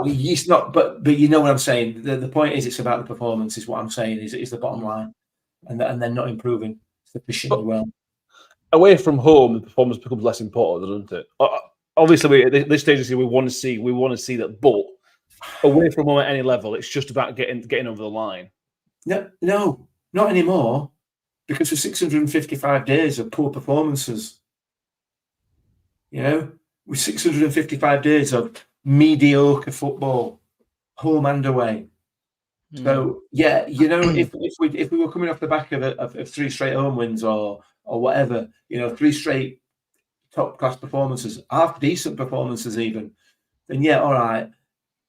not. But you know what I'm saying. The point is, it's about the performance. Is what I'm saying. Is the bottom line, and they're not improving sufficiently well. Away from home, the performance becomes less important, doesn't it? Obviously, at this stage, we want to see that. But away from home at any level, it's just about getting over the line. No, not anymore. Because for 655 days of poor performances, with 655 days of mediocre football, home and away, So yeah, if we were coming off the back of 3 straight home wins or whatever, 3 straight top class performances, half decent performances even, then yeah, all right,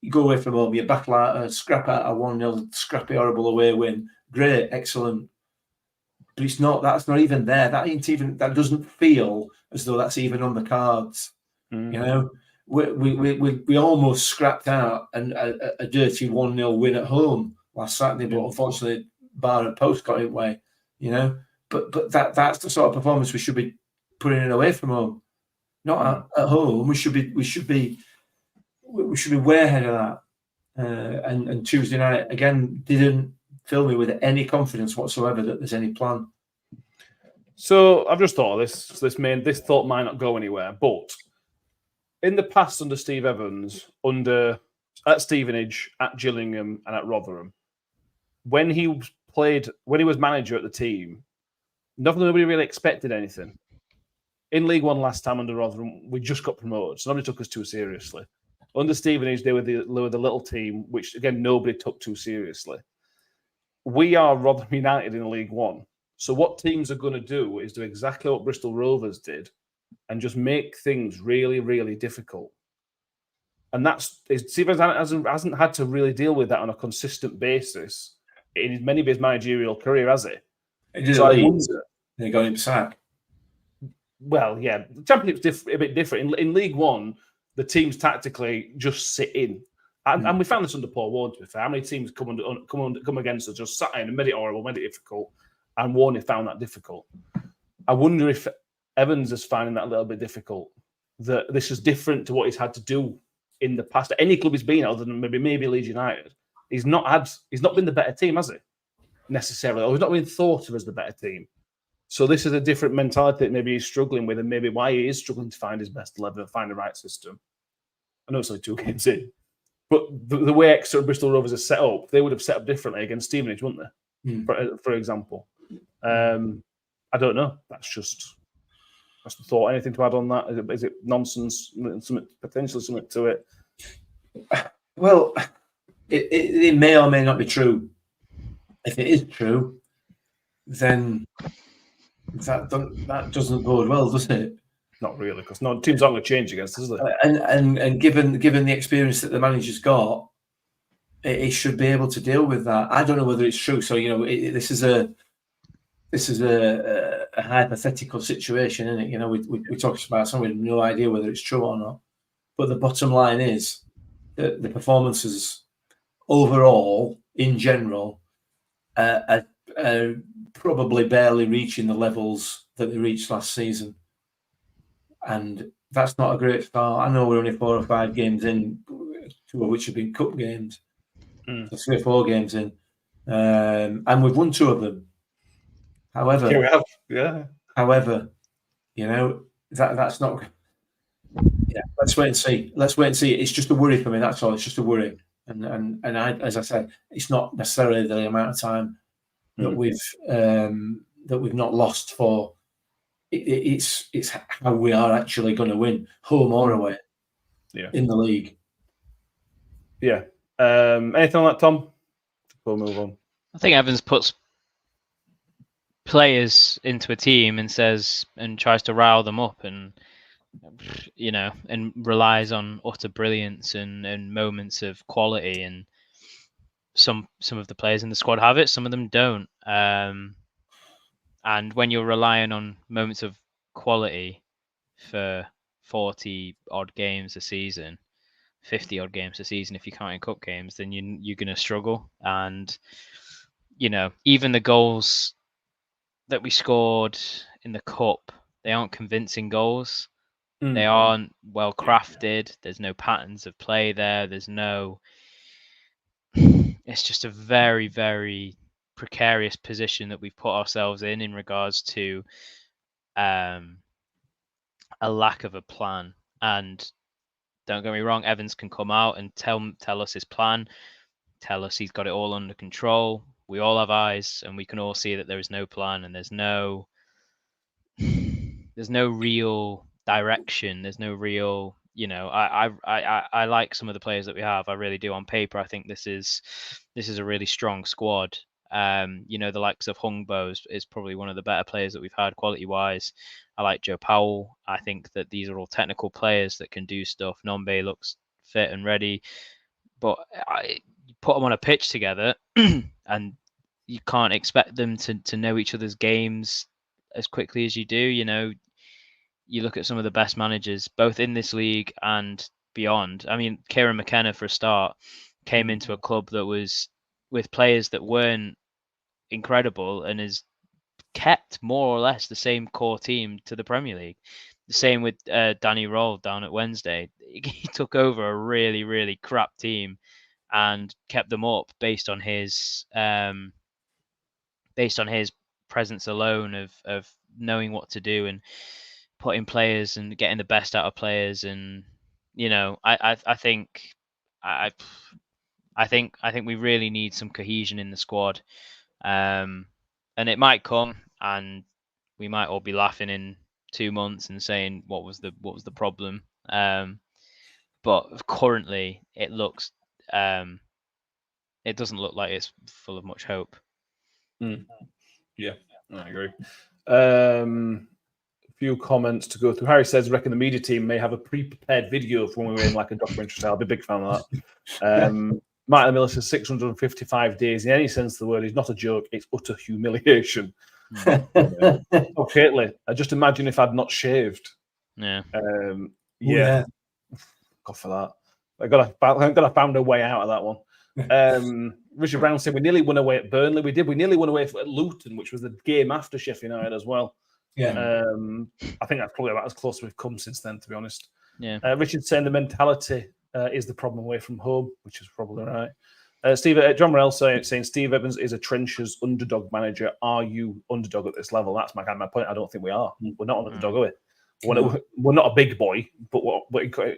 you go away from home, you battle out, scrap out a 1-0 scrappy horrible away win, great, excellent. But it's not. That's not even there. That doesn't feel as though that's even on the cards. We almost scrapped out a dirty 1-0 win at home last Saturday, but unfortunately, bar and post got in the way. But that's the sort of performance we should be putting it away from home, not at home. We should be way ahead of that. And Tuesday night again didn't fill me with any confidence whatsoever that there's any plan. So I've just thought of this thought might not go anywhere, but in the past under Steve Evans, at Stevenage, at Gillingham, and at Rotherham, when he was manager at the team, nobody really expected anything. In League One last time under Rotherham, we just got promoted, so nobody took us too seriously. Under Stevenage, they were the little team, which again nobody took too seriously. We are Rotherham United in League One. So what teams are going to do is do exactly what Bristol Rovers did and just make things really, really difficult. And Steve Evans hasn't had to really deal with that on a consistent basis in many of his managerial career, has he? They got him sacked. Well, yeah, the Championship's a bit different. In League One, the teams tactically just sit in. And we found this under Paul Warne, to be fair. How many teams come against us, just sat in and made it horrible, made it difficult, and Warne found that difficult. I wonder if Evans is finding that a little bit difficult, that this is different to what he's had to do in the past. Any club he's been other than maybe Leeds United, he's not been the better team, has he? Necessarily, or he's not been thought of as the better team. So this is a different mentality that maybe he's struggling with, and maybe why he is struggling to find his best 11 and find the right system. I know it's only 2 games in, but the way Exeter and Bristol Rovers are set up, they would have set up differently against Stevenage, wouldn't they? For example. I don't know. That's the thought. Anything to add on that? Is it nonsense? Potentially something to it? Well, it may or may not be true. If it is true, then that doesn't bode well, does it? Not really, because no teams aren't going to change against us, is they? And given the experience that the manager's got, he should be able to deal with that. I don't know whether it's true. So this is a hypothetical situation, isn't it? We talked about something with no idea whether it's true or not. But the bottom line is that the performances overall, in general, are probably barely reaching the levels that they reached last season. And that's not a great start. I know we're only 4 or 5 games in, 2 of which have been cup games. So 3 or 4 games in. And we've won 2 of them. However, yeah, we have. Yeah. However, that's not. Yeah, let's wait and see. It's just a worry for me. That's all. It's just a worry. And I, as I said, it's not necessarily the amount of time that we've not lost for. It's how we are actually going to win, home or away, in the league. Yeah. Anything on that, Tom? We'll move on. I think Evans puts players into a team and tries to rile them up, and and relies on utter brilliance and moments of quality. And some of the players in the squad have it, some of them don't. And when you're relying on moments of quality for 40 odd games a season, 50 odd games a season if you're counting cup games, then you're going to struggle. And even the goals that we scored in the cup, they aren't convincing goals. They aren't well crafted. There's no patterns of play there. It's just a very, very precarious position that we've put ourselves in regards to a lack of a plan. And don't get me wrong, Evans can come out and tell us his plan, tell us he's got it all under control. We all have eyes, and we can all see that there is no plan, and there's no real direction. There's no real you know, I like some of the players that we have. I really do. On paper, I think this is a really strong squad. You know, the likes of Hungbo is probably one of the better players that we've had quality wise. I like Joe Powell. I think that these are all technical players that can do stuff. Nombe looks fit and ready, but you put them on a pitch together, and you can't expect them to know each other's games as quickly as you do. You know, you look at some of the best managers, both in this league and beyond. I mean, Kieran McKenna, for a start, came into a club that was with players that weren't incredible and has kept more or less the same core team to the Premier League. The same with Danny Roll down at Wednesday. He took over a really, really crap team and kept them up based on his presence alone of knowing what to do and putting players and getting the best out of players. And you know, I think we really need some cohesion in the squad, and it might come, and we might all be laughing in 2 months and saying what was the problem. But currently, it doesn't look like it's full of much hope. Yeah, I agree. A few comments to go through. Harry says, reckon the media team may have a pre-prepared video for when we were in like a documentary style. I'll be a big fan of that. Martin Miller says 655 days in any sense of the word is not a joke. It's utter humiliation. Okay, I just imagine if I'd not shaved. Yeah. Yeah. God for that. I got to found a way out of that one. Richard Brown said we nearly won away at Burnley. We did. We nearly won away at Luton, which was the game after Sheffield United as well. Yeah. I think that's probably about as close as we've come since then, to be honest. Yeah. Richard's saying the mentality is the problem away from home, which is probably right. John Morell saying Steve Evans is a trenches underdog manager. Are you underdog at this level? That's my point. I don't think we are. We're not an underdog, are we? We're not a big boy, but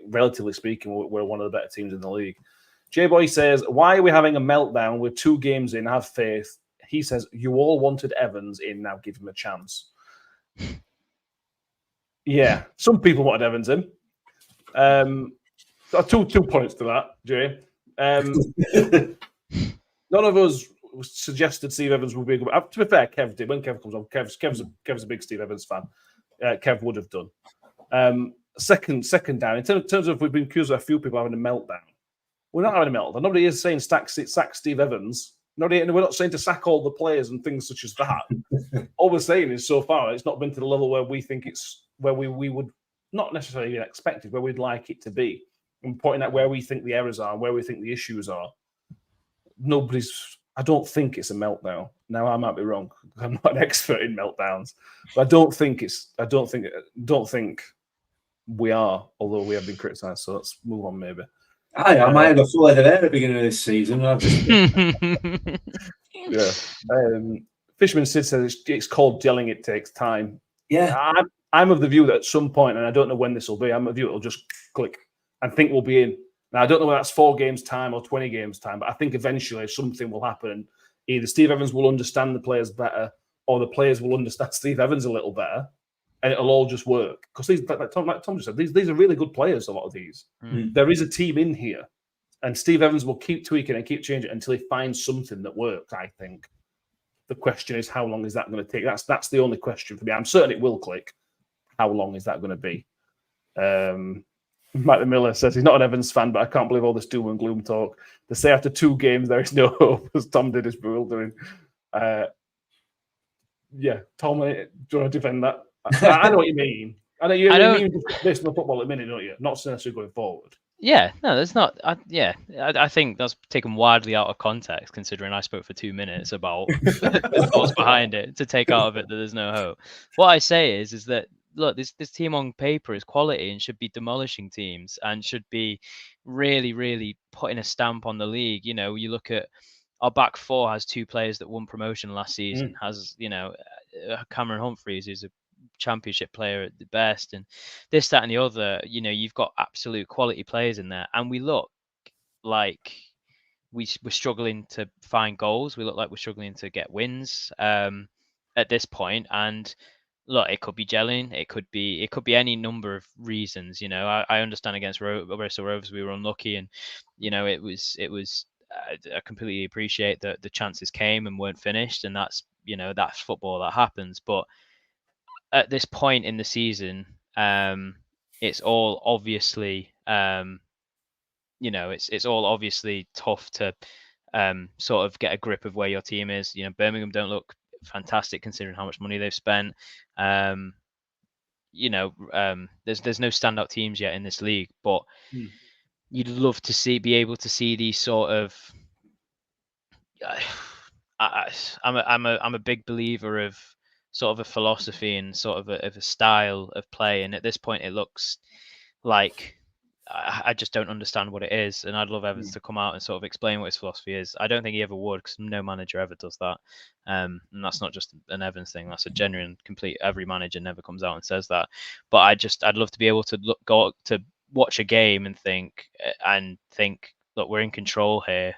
relatively speaking, we're one of the better teams in the league. J-Boy says, why are we having a meltdown with 2 games in? Have faith. He says, you all wanted Evans in, now give him a chance. Yeah, some people wanted Evans in. Two points to that, Jay. None of us suggested Steve Evans would be a good. To be fair, Kev did. When Kev comes on, Kev's a big Steve Evans fan. Kev would have done. Second down. In terms of we've been accused of a few people having a meltdown. We're not having a meltdown. Nobody is saying sack Steve Evans. We're not saying to sack all the players and things such as that. All we're saying is so far it's not been to the level where we think it's where we would not necessarily even expect it, where we'd like it to be. And pointing out where we think the errors are, where we think the issues are. I don't think it's a meltdown. Now I might be wrong. I'm not an expert in meltdowns, but I don't think we are. Although we have been criticised, so let's move on. Maybe. I had a full head of hair at the beginning of this season. And I've just... Yeah. Fisherman Sid says it's called gelling. It takes time. Yeah. I'm of the view that at some point, and I don't know when this will be. I'm of the view it'll just click and think we'll be in. Now, I don't know whether that's 4 games time or 20 games time, but I think eventually something will happen. Either Steve Evans will understand the players better, or the players will understand Steve Evans a little better, and it'll all just work. Because these, like Tom just said, these are really good players. A lot of these, there is a team in here, and Steve Evans will keep tweaking and keep changing until he finds something that works. I think the question is, how long is that going to take? That's the only question for me. I'm certain it will click. How long is that going to be? Mike Miller says he's not an Evans fan, but I can't believe all this doom and gloom talk. They say after 2 games there is no hope, as Tom did is bewildering. Yeah, Tom, do you want to defend that? I know what you mean. I know you mean based on the football at the minute, don't you? Not necessarily going forward. Yeah, no, there's not. I think that's taken widely out of context, considering I spoke for 2 minutes about the thoughts behind it, to take out of it that there's no hope. What I say is that, look, this team on paper is quality and should be demolishing teams and should be really, really putting a stamp on the league. You know, you look at our back 4 has 2 players that won promotion last season, has, you know, Cameron Humphreys, who's a championship player at the best, and this, that, and the other. You know, you've got absolute quality players in there, and we look like we're struggling to find goals. We look like we're struggling to get wins at this point, and look, it could be gelling. It could be any number of reasons. You know, I understand against Bristol Rovers we were unlucky, and you know it was. I completely appreciate that the chances came and weren't finished, and that's that's football, that happens. But at this point in the season, it's all obviously it's all obviously tough to sort of get a grip of where your team is. You know, Birmingham don't look fantastic considering how much money they've spent. There's no standout teams yet in this league, but you'd love to be able to see these sort of. I'm a big believer of sort of a philosophy and sort of a style of play, and at this point it looks like I just don't understand what it is, and I'd love Evans to come out and sort of explain what his philosophy is. I don't think he ever would, because no manager ever does that, and that's not just an Evans thing. That's a genuine, complete. Every manager never comes out and says that. But I'd love to be able to go to watch a game and think, look, we're in control here,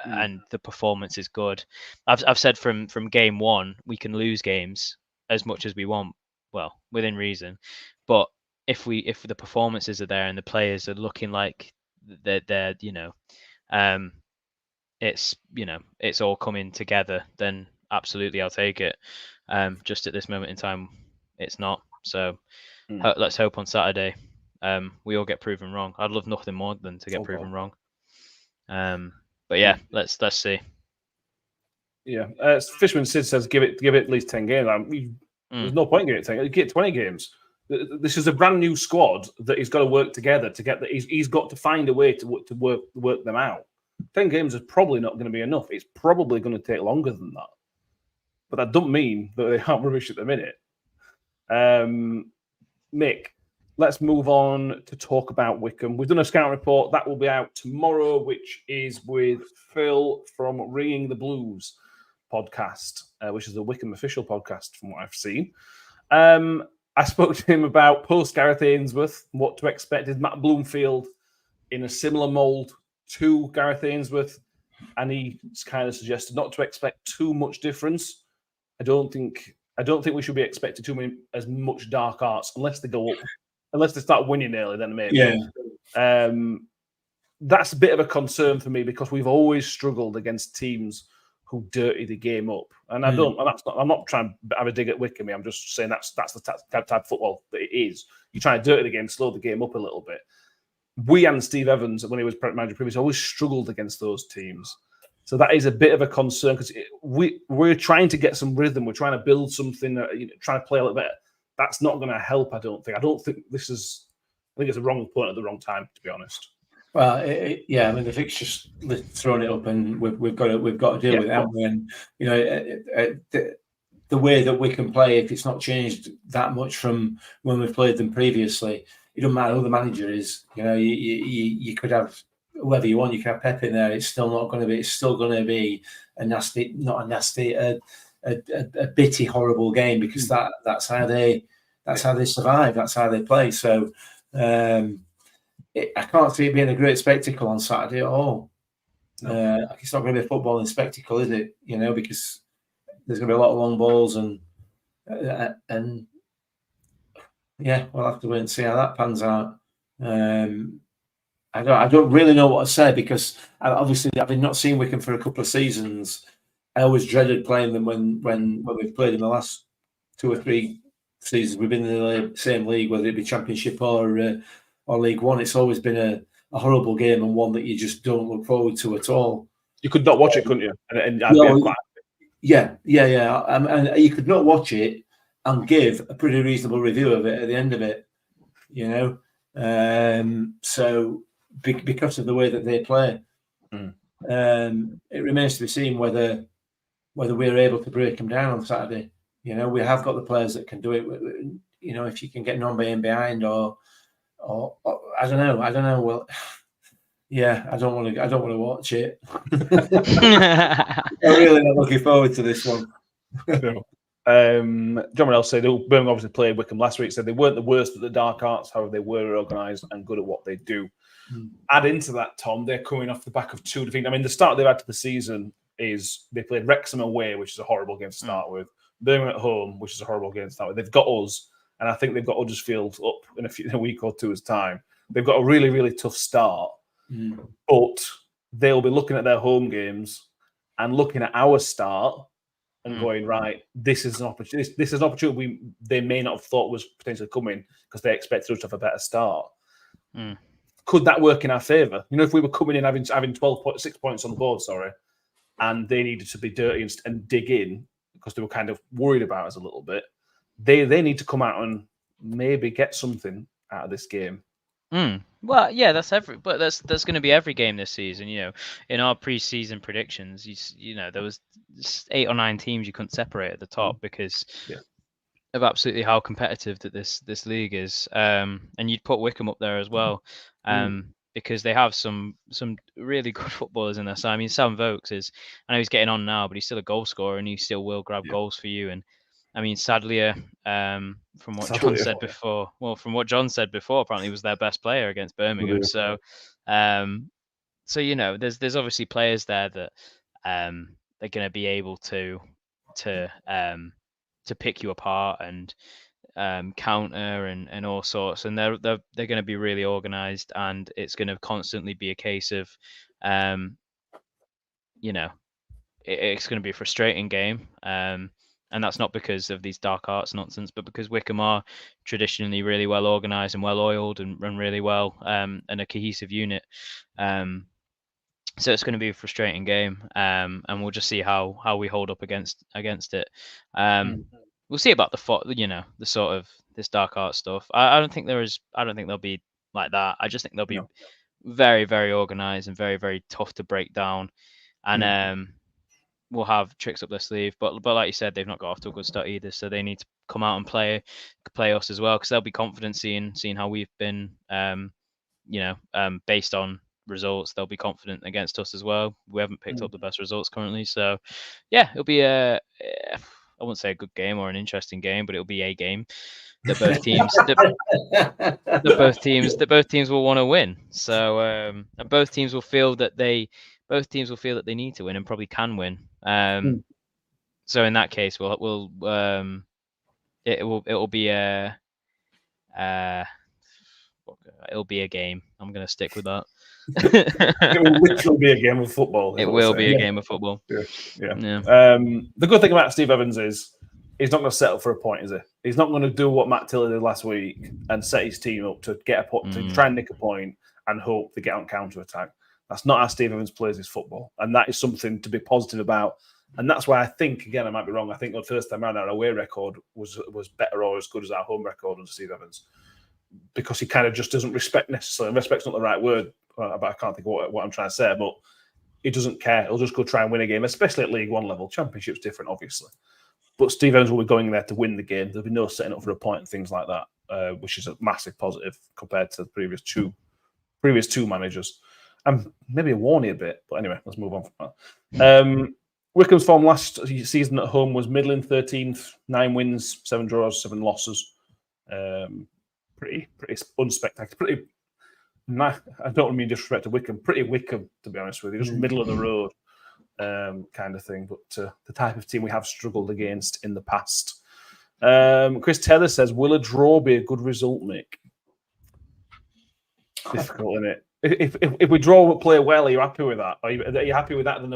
and the performance is good. I've said from game one we can lose games as much as we want, well, within reason, but if the performances are there and the players are looking like they're it's all coming together, then absolutely I'll take it. Just at this moment in time, it's not. So let's hope on Saturday we all get proven wrong. I'd love nothing more than to get proven wrong. But yeah, let's see. Yeah, Fishman Sid says give it at least 10 games. There's no point in giving it 10. Get 20 games. This is a brand new squad that he's got to work together to get that. He's got to find a way to work them out. 10 games is probably not going to be enough. It's probably going to take longer than that. But that doesn't mean that they aren't rubbish at the minute. Mick, let's move on to talk about Wycombe. We've done a scout report that will be out tomorrow, which is with Phil from Ringing the Blues podcast, which is the Wycombe official podcast from what I've seen. I spoke to him about post Gareth Ainsworth, what to expect. Is Matt Bloomfield in a similar mould to Gareth Ainsworth? And he kind of suggested not to expect too much difference. I don't think we should be expecting as much dark arts unless they go up, unless they start winning early. Then maybe. Yeah. That's a bit of a concern for me because we've always struggled against teams who dirty the game up, and I'm not trying to have a dig at Wycombe. I'm just saying that's the type of football that it is. You try to dirty the game, slow the game up a little bit. We and Steve Evans, when he was manager previously, always struggled against those teams. So that is a bit of a concern because we're trying to get some rhythm. We're trying to build something, trying to play a little bit. That's not going to help, I don't think. I think it's a wrong point at the wrong time, to be honest. Well, I mean, the fixture's thrown it up, and we've got to deal with it, haven't we? And the way that we can play, if it's not changed that much from when we've played them previously, it doesn't matter who the manager is. You could have whoever you want. You can have Pep in there. It's still not going to be. It's still going to be a bitty, horrible game because that's how they survive. That's how they play. So. I can't see it being a great spectacle on Saturday at all. No. It's not going to be a footballing spectacle, is it? Because there's going to be a lot of long balls and yeah, we'll have to wait and see how that pans out. I don't really know what to say because obviously having not seen Wycombe for a couple of seasons, I always dreaded playing them when we've played in the last 2 or 3 seasons. We've been in the same league, whether it be Championship or League One. It's always been a horrible game and one that you just don't look forward to at all. You could not watch it, couldn't you? And yeah. And you could not watch it and give a pretty reasonable review of it at the end of it. So because of the way that they play, it remains to be seen whether we're able to break them down on Saturday. We have got the players that can do it. If you can get non-being behind or I don't know. Well, yeah, I don't want to watch it. I'm really not looking forward to this one. John Morell said Birmingham obviously played Wycombe last week. Said they weren't the worst at the dark arts, however, they were organised and good at what they do. Add into that, Tom, they're coming off the back of 2 defeats. I mean, the start they've had to the season is they played Wrexham away, which is a horrible game to start with. Birmingham at home, which is a horrible game to start with. They've got us, and I think they've got Huddersfield up in a week or two's time. They've got a really, really tough start, but they'll be looking at their home games and looking at our start and going, right, this is an opportunity. This is an opportunity they may not have thought was potentially coming because they expected us to have a better start. Could that work in our favour? You know, if we were coming in having 6 points on the board, and they needed to be dirty and dig in because they were kind of worried about us a little bit, they need to come out and maybe get something out of this game. Well, yeah, that's going to be every game this season. You know, in our pre-season predictions, you know, there was 8 or 9 teams you couldn't separate at the top because of absolutely how competitive that this league is. And you'd put Wycombe up there as well, because they have some really good footballers in there. So I mean, Sam Vokes I know he's getting on now, but he's still a goal scorer and he still will grab goals for you. And I mean, Sadlier, from what John said before, apparently he was their best player against Birmingham. So, you know, there's obviously players there that they're going to be able to pick you apart and counter and all sorts, and they're going to be really organised, and it's going to constantly be a case of, you know, it's going to be a frustrating game. And that's not because of these dark arts nonsense, but because Wycombe are traditionally really well organised and well oiled and run really well, and a cohesive unit. So it's going to be a frustrating game, and we'll just see how we hold up against it. We'll see about the sort of this dark art stuff. I don't think they'll be like that. I just think they'll be very, very organised and very, very tough to break down, and will have tricks up their sleeve, but like you said, they've not got off to a good start either, so they need to come out and play us as well, because they'll be confident seeing how we've been, based on results. They'll be confident against us as well. We haven't picked up the best results currently, so yeah, it'll be I wouldn't say a good game or an interesting game, but it'll be a game that both teams that both teams will want to win. So and both teams will feel that they need to win and probably can win. So in that case, it'll be a game. I'm going to stick with that. It will literally be a game of football. It will be a game of football. Yeah. The good thing about Steve Evans is he's not going to settle for a point, is he? He's not going to do what Matt Tiller did last week and set his team up to get a point, to try and nick a point and hope they get on counter attack. That's not how Steve Evans plays his football, and that is something to be positive about. And that's why I think, again, I might be wrong, I think the first time around our away record was better or as good as our home record under Steve Evans, because he kind of just doesn't respect necessarily. Respect's not the right word, but I can't think of what I'm trying to say. But he doesn't care. He'll just go try and win a game, especially at League One level. Championship's different, obviously. But Steve Evans will be going there to win the game. There'll be no setting up for a point and things like that, which is a massive positive compared to the previous two managers. And maybe a warning a bit, but anyway, let's move on from that. Wycombe's form last season at home was middling 13th, 9 wins, 7 draws, 7 losses. Pretty unspectacular. I don't mean disrespect to Wycombe. Pretty Wycombe, to be honest with you. Just middle of the road kind of thing. But the type of team we have struggled against in the past. Chris Taylor says, will a draw be a good result, Mick? Difficult, isn't it? If we draw but play well, are you happy with that? Are you happy with that than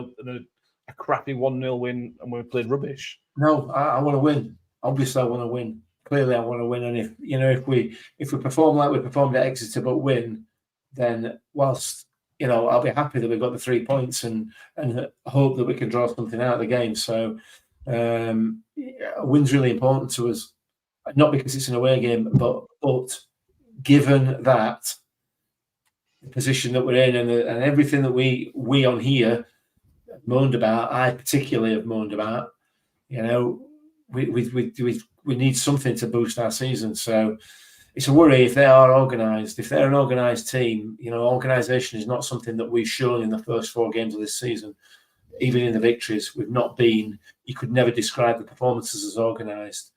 a crappy 1-0 win and we played rubbish? No, I want to win. Obviously, I want to win. Clearly, I want to win. And if we perform like we performed at Exeter but win, then whilst I'll be happy that we've got the 3 points and hope that we can draw something out of the game. So a win's really important to us, not because it's an away game, but given that the position that we're in and everything that we on here moaned about, I particularly have moaned about, we need something to boost our season. So it's a worry if they are organised. If they're an organised team, organisation is not something that we've shown in the first 4 games of this season. Even in the victories, we've not been. You could never describe the performances as organised.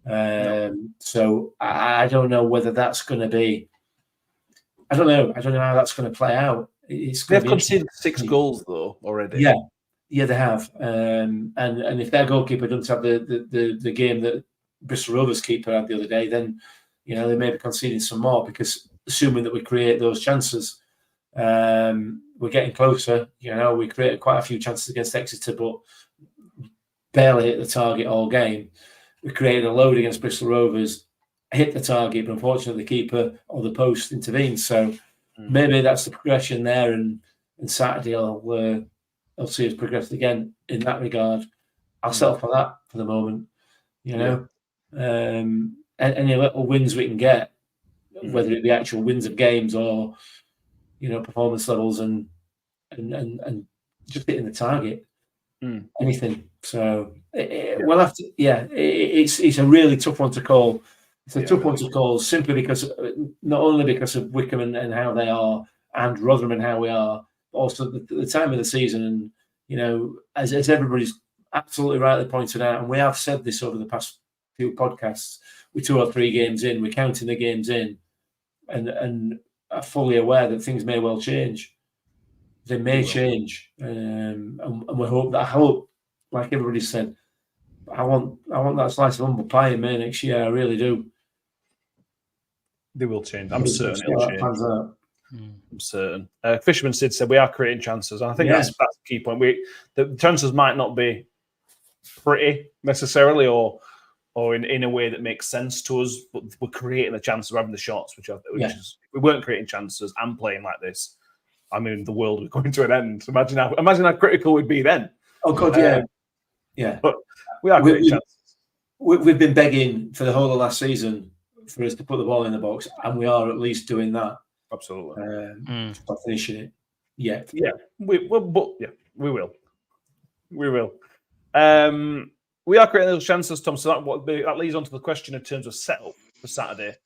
So I don't know whether that's going to be. I don't know how that's going to play out. They've conceded 6 goals though already. Yeah, they have. And if their goalkeeper doesn't have the game that Bristol Rovers keeper had the other day, then they may be conceding some more, because assuming that we create those chances, we're getting closer. We created quite a few chances against Exeter, but barely hit the target all game. We created a load against Bristol Rovers, hit the target, but unfortunately the keeper or the post intervened. So maybe that's the progression there, and Saturday I'll see us progress again in that regard. I'll settle for that for the moment. Any little wins we can get, whether it be actual wins of games or performance levels and just hitting the target, anything. So we'll have to. Yeah, it's a really tough one to call. It's a tough one to call, simply because not only because of Wycombe and how they are, and Rotherham and how we are, but also the time of the season. And as everybody's absolutely rightly pointed out, and we have said this over the past few podcasts, we're 2 or 3 games in, we're counting the games in, and are fully aware that things may well change. They may change, and we hope I hope, like everybody said, I want that slice of humble pie in May next year. I really do. They will change. I'm certain it'll change. I'm certain. Fisherman Sid said we are creating chances, and I think that's the key point. The chances might not be pretty necessarily, or in a way that makes sense to us, but we're creating the chances, we're having the shots, which is, if we weren't creating chances and playing like this, I mean, the world would come to an end. Imagine how critical we'd be then. Oh God, yeah. But we are creating chances. We've been begging for the whole of last season for us to put the ball in the box, and we are at least doing that. Absolutely. Not finishing it yet. Yeah, we will. We will. We are creating those chances, Tom. So that leads on to the question in terms of setup for Saturday,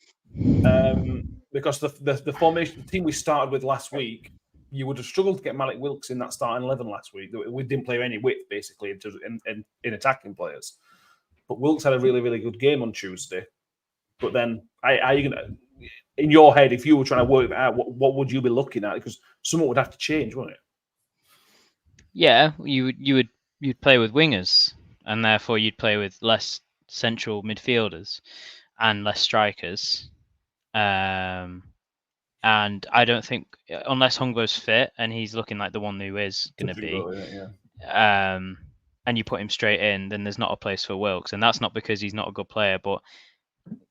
because the formation, the team we started with last week, you would have struggled to get Malik Wilkes in that starting 11 last week. We didn't play any width basically in attacking players, but Wilkes had a really, really good game on Tuesday. But then, are you gonna, in your head, if you were trying to work that out, what would you be looking at? Because something would have to change, wouldn't it? Yeah, you'd play with wingers, and therefore you'd play with less central midfielders and less strikers. And I don't think, unless Hungbo's fit and he's looking like the one who is going to be, and you put him straight in, then there's not a place for Wilkes, and that's not because he's not a good player, but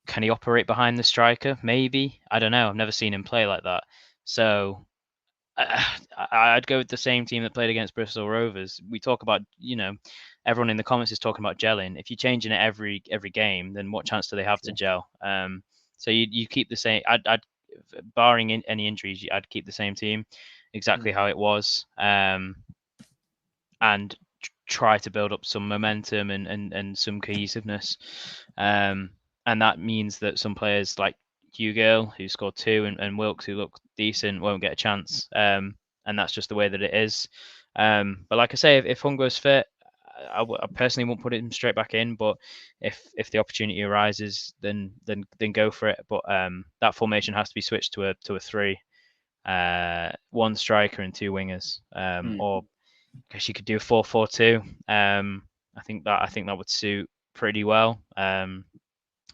can he operate behind the striker? Maybe. I don't know. I've never seen him play like that. So I'd go with the same team that played against Bristol Rovers. We talk about, everyone in the comments is talking about gelling. If you're changing it every game, then what chance do they have to gel? So you keep the same. I'd barring any injuries, I'd keep the same team exactly how it was, and try to build up some momentum and some cohesiveness. And that means that some players like Hugo, who scored 2, and Wilkes, who looked decent, won't get a chance. And that's just the way that it is. But like I say, if Hungbo's fit, I personally won't put him straight back in. But if the opportunity arises, then go for it. But that formation has to be switched to a 3, 1 striker and 2 wingers, or I guess you could do a 4-4-2. I think that would suit pretty well.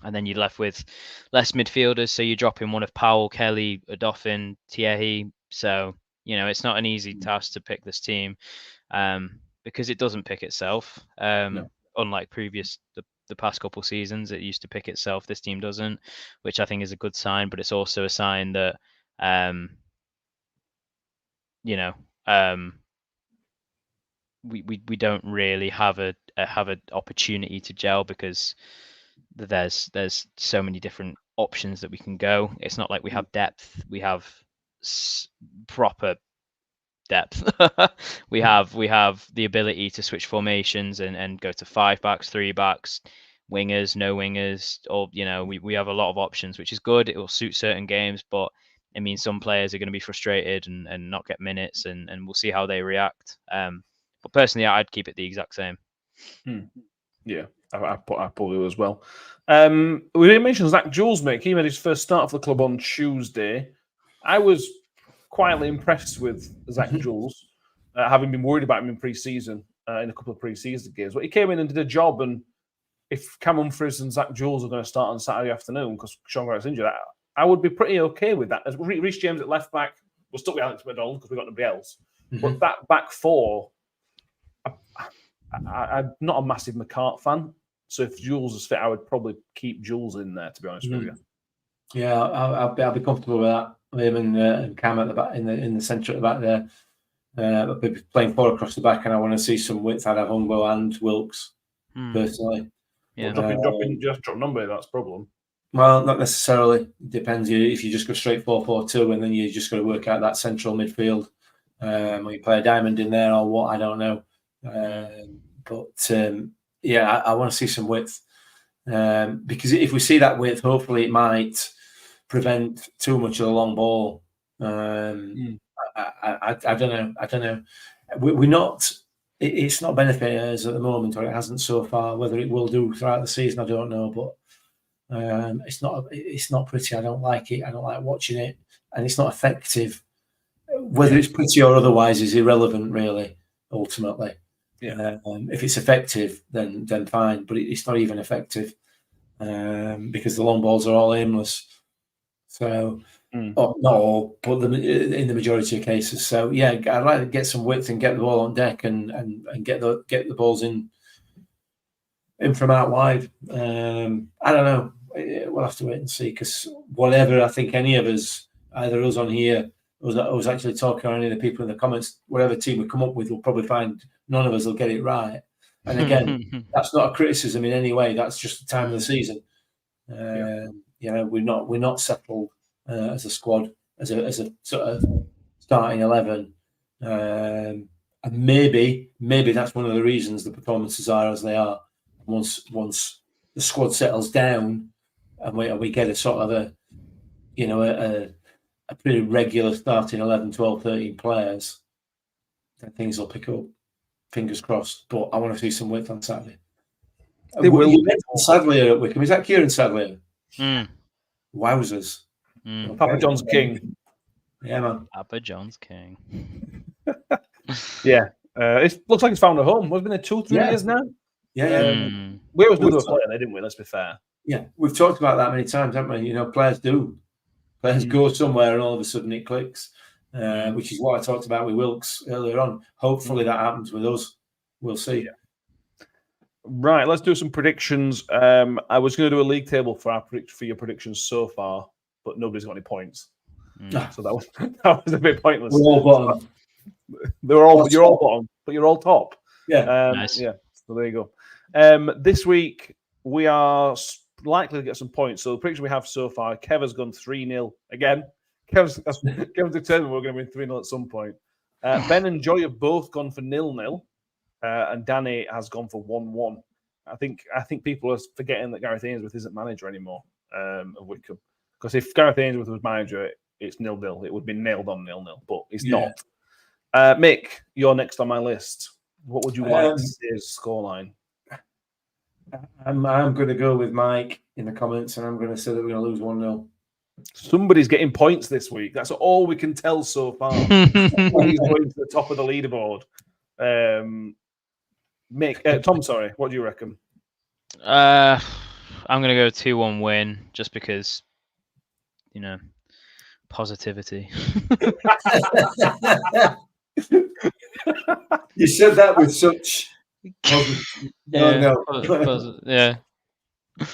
And then you're left with less midfielders, so you drop in one of Powell, Kelly, Odoffin, Thierry. So it's not an easy task to pick this team, because it doesn't pick itself. Unlike the past couple seasons, it used to pick itself. This team doesn't, which I think is a good sign. But it's also a sign that we don't really have an opportunity to gel, because there's so many different options that we can go. It's not like we have depth. We have proper depth. we have the ability to switch formations and go to 5 backs, 3 backs, wingers, no wingers, or we have a lot of options, which is good. It will suit certain games, but it means some players are going to be frustrated and not get minutes, and we'll see how they react. But personally, I'd keep it the exact same. Yeah, I probably will as well. We didn't mention Zach Jules, mate. He made his first start for the club on Tuesday. I was quietly impressed with Zach Jules, having been worried about him in pre-season. in a couple of pre-season games. But he came in and did a job, and if Cam Humphries and Zach Jules are going to start on Saturday afternoon because Sean Garrett's injured, I would be pretty okay with that. As Reece James at left back, we're stuck with Alex McDonald because we've got nobody else. But that back four, I'm not a massive McCart fan. So if Jules is fit, I would probably keep Jules in there, to be honest with you. Yeah, I'll be comfortable with that. Him and Cam at the back, in the centre at the back there. I'll be playing 4 across the back, and I want to see some width out of Humbo and Wilkes, personally. Yeah, Just drop number, that's the problem. Well, not necessarily. It depends. If you just go straight 4-4-2, and then you just got to work out that central midfield, or you play a diamond in there or what, I don't know. Yeah, I want to see some width, because if we see that width, hopefully it might prevent too much of the long ball. I don't know. We're not. It's not benefiting us at the moment, or it hasn't so far. Whether it will do throughout the season, I don't know. But it's not pretty. I don't like it. I don't like watching it, and it's not effective. Whether it's pretty or otherwise is irrelevant, really. Ultimately, if it's effective, then fine. But it's not even effective because the long balls are all aimless. So, not all, but in the majority of cases. So, yeah, I'd like to get some width and get the ball on deck and get the balls in from out wide. I don't know. We'll have to wait and see, because whatever I think any of us, either us on here, I was actually talking to any of the people in the comments, whatever team we come up with, we'll probably find none of us will get it right. And again, that's not a criticism in any way. That's just the time of the season. We're not settled as a squad, as a sort of starting 11, and maybe that's one of the reasons the performances are as they are. Once the squad settles down and we get a sort of a pretty regular starting 11, 12, 13 players, then things will pick up. Fingers crossed. But I want to see some width on Saturday. They will. Sadlier at Wycombe. Is that Kieran Sadlier? Wowzers. Papa John's king. Yeah, man. Papa John's king. Yeah. It looks like it's found a home. We've been there 2-3 years now. Yeah. We always knew they were playing there, didn't we? Let's be fair. Yeah. We've talked about that many times, haven't we? Players do. Players go somewhere and all of a sudden it clicks, which is what I talked about with Wilkes earlier on. Hopefully that happens with us. We'll see. Yeah. Right, let's do some predictions. I was going to do a league table for your predictions so far, but nobody's got any points. So that was a bit pointless. We're all bottom. You're all bottom, but you're all top. Yeah. Nice. Yeah. So there you go. This week we are likely to get some points. So the prediction we have so far, Kev has gone 3-0 again. Kev's determined we're going to win 3-0 at some point. Ben and Joy have both gone for 0-0. And Danny has gone for 1-1. I think people are forgetting that Gareth Ainsworth isn't manager anymore of Wycombe. Because if Gareth Ainsworth was manager, it's 0-0. It would be nailed on 0-0, but it's not. Mick, you're next on my list. What would you like to see as scoreline? I'm going to go with Mike in the comments, and I'm going to say that we're going to lose 1-0. Somebody's getting points this week. That's all we can tell so far. He's going to the top of the leaderboard. Tom, sorry, what do you reckon? I'm going to go 2-1 win, just because, positivity. You said that with such... Yeah.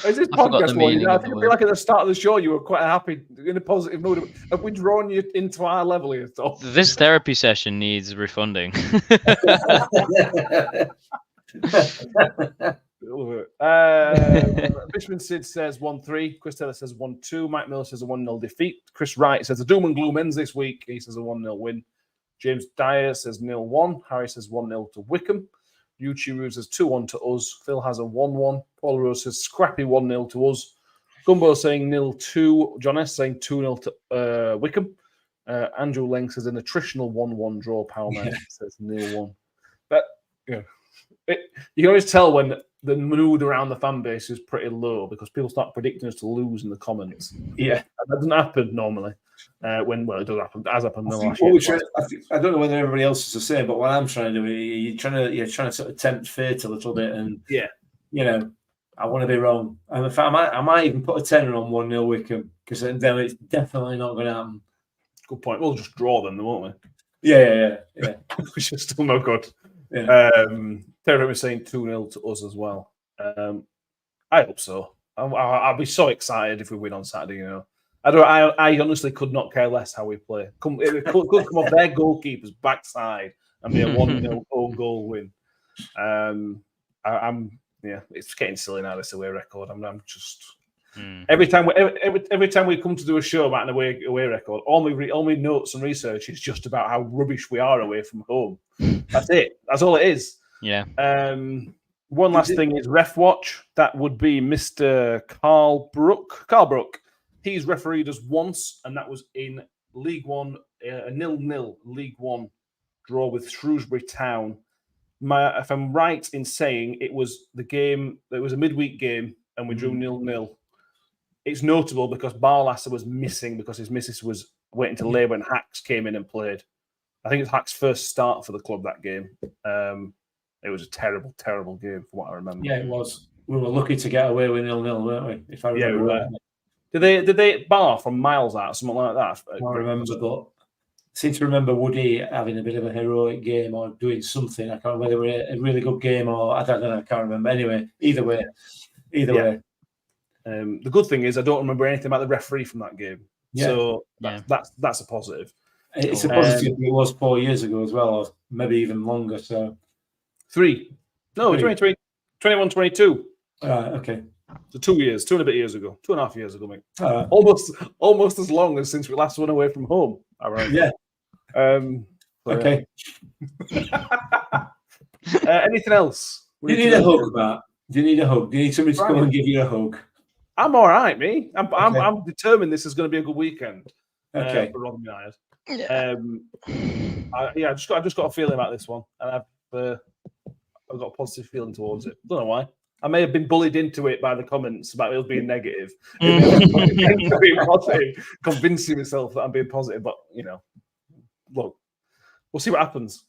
Is this podcast one? I feel like at the start of the show you were quite happy in a positive mood. Have we drawn you into our level here, Tom? This therapy session needs refunding. Bishman Sid says 1-3. Chris Taylor says 1-2. Mike Miller says a 1-0 defeat. Chris Wright says a doom and gloom ends this week. He says a 1-0 win. James Dyer says 0-1. Harry says 1-0 to Wycombe. Yuchi says 2-1 to us. Phil has a 1-1. Paul Rose says scrappy 1-0 to us. Gumbo saying 0-2. John S saying 2-0 to Wycombe. Andrew Lang says an attritional 1-1 draw. Powell says 0-1. But you can always tell when the mood around the fan base is pretty low because people start predicting us to lose in the comments. Yeah, that doesn't happen normally. When it does happen, as happened in the last What year. I don't know whether everybody else is the same, but what I'm trying to do, you're trying to sort of tempt fate a little bit, and I want to be wrong. And in fact, I might even put a tenner on 1-0 Wycombe, because then it's definitely not going to happen. Good point. We'll just draw them, won't we? Yeah. Which is still no good. Yeah. Terry was saying 2-0 to us as well. I hope so. I'll be so excited if we win on Saturday. I honestly could not care less how we play. It could come off their goalkeeper's backside and be a 1-0 own goal win. It's getting silly now, this away record. I'm just every time we come to do a show about an away record, all my notes and research is just about how rubbish we are away from home. That's it. That's all it is. Yeah. One last thing is ref watch. That would be Mr. Carl Brook. Carl Brook. He's refereed us once, and that was in League One, a 0-0 League One draw with Shrewsbury Town. If I'm right in saying it was the game, it was a midweek game, and we drew 0-0. It's notable because Barlasser was missing because his missus was waiting to labour, and Hacks came in and played. I think it was Hack's first start for the club that game. It was a terrible, terrible game from what I remember. Yeah, it was. We were lucky to get away with 0-0, weren't we? If I remember right. Did they bar from miles out, something like that? I can't remember, but I seem to remember Woody having a bit of a heroic game or doing something. I can't remember whether it was a really good game or I don't know. I can't remember. Anyway, either way. The good thing is I don't remember anything about the referee from that game. Yeah. So that's a positive. It's a positive. It was 4 years ago as well, or maybe even longer. So 3. No, 21, 22. Okay. So 2 years, 2.5 years ago, 2.5 years ago, mate. Almost as long as since we last went away from home. All right. Yeah. Okay. Anything else? Do you need a hug, Matt? Do you need a hug? Do you need somebody to come and give you a hug? I'm all right, me. I'm determined this is going to be a good weekend. Okay. For Rotherham United. I've just got a feeling about this one, and I've got a positive feeling towards it. Don't know why. I may have been bullied into it by the comments about it being negative. Being positive, convincing myself that I'm being positive, but look, we'll see what happens.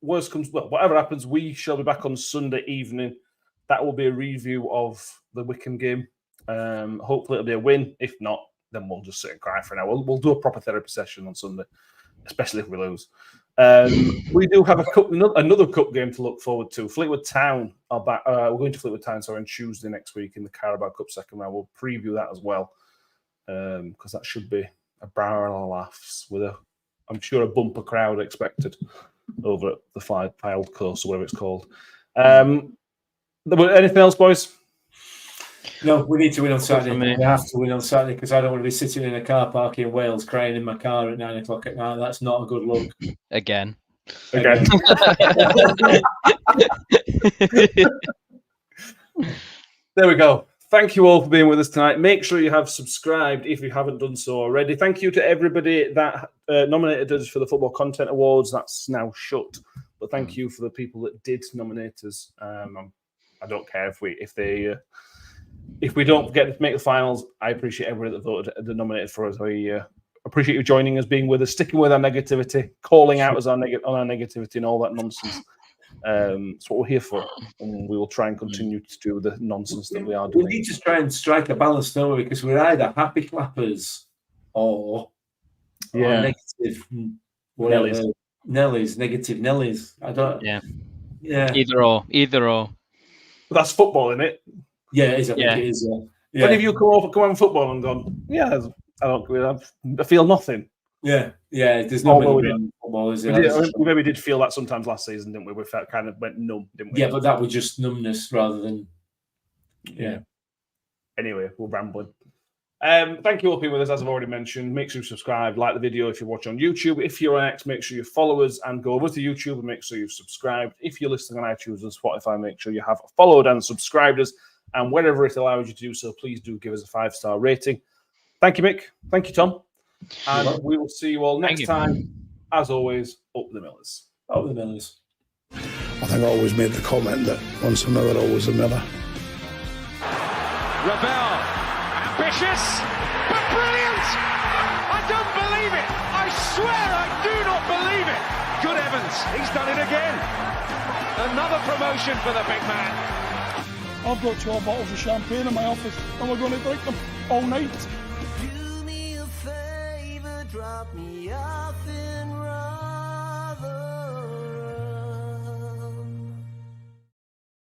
Whatever happens, we shall be back on Sunday evening. That will be a review of the Wycombe game. Hopefully it'll be a win. If not, then we'll just sit and cry for an hour. We'll do a proper therapy session on Sunday, especially if we lose. We do have another cup game to look forward to. Fleetwood Town are back. We're going to Fleetwood Town on Tuesday next week in the Carabao Cup second round. We'll preview that as well because that should be a barrel of laughs with I'm sure a bumper crowd expected over at the Five-Piled Course or whatever it's called. Anything else, boys? No, we need to win on Saturday. We have to win on Saturday because I don't want to be sitting in a car park in Wales crying in my car at 9 o'clock at night. That's not a good look. Again. There we go. Thank you all for being with us tonight. Make sure you have subscribed if you haven't done so already. Thank you to everybody that nominated us for the Football Content Awards. That's now shut. But thank you for the people that did nominate us. I don't care if we don't get to make the finals. I appreciate everybody that voted, that nominated for us. I appreciate you joining us, being with us, sticking with our negativity, calling out us on our negativity and all that nonsense. That's what we're here for, and we will try and continue to do the nonsense that we are doing. We need to try and strike a balance, don't we? Because we're either happy clappers or negative, whatever. Negative Nellies. I don't. Yeah. Either or. But that's football, isn't it? Yeah, it is. I think it is. Yeah. When have you come on football and gone? Yeah, I feel nothing. Yeah. There's no football, is there? We maybe did feel that sometimes last season, didn't we? We felt kind of went numb, didn't we? Yeah, but that was just numbness rather than. Yeah. Anyway, we're rambling. Thank you all for being with us, as I've already mentioned. Make sure you subscribe, like the video if you watch on YouTube. If you're on X, make sure you follow us and go over to YouTube and make sure you've subscribed. If you're listening on iTunes and Spotify, make sure you have followed and subscribed us. And wherever it allows you to do so, please do give us a 5-star rating. Thank you, Mick. Thank you, Tom. And we will see you all next time. As always, up the Millers. Up the Millers. I think I always made the comment that once a Miller, always a Miller. Ravel, ambitious, but brilliant! I don't believe it! I swear I do not believe it! Good heavens, he's done it again! Another promotion for the big man. I've got 12 bottles of champagne in my office and we're going to drink them all night. Do me a favour, drop me off.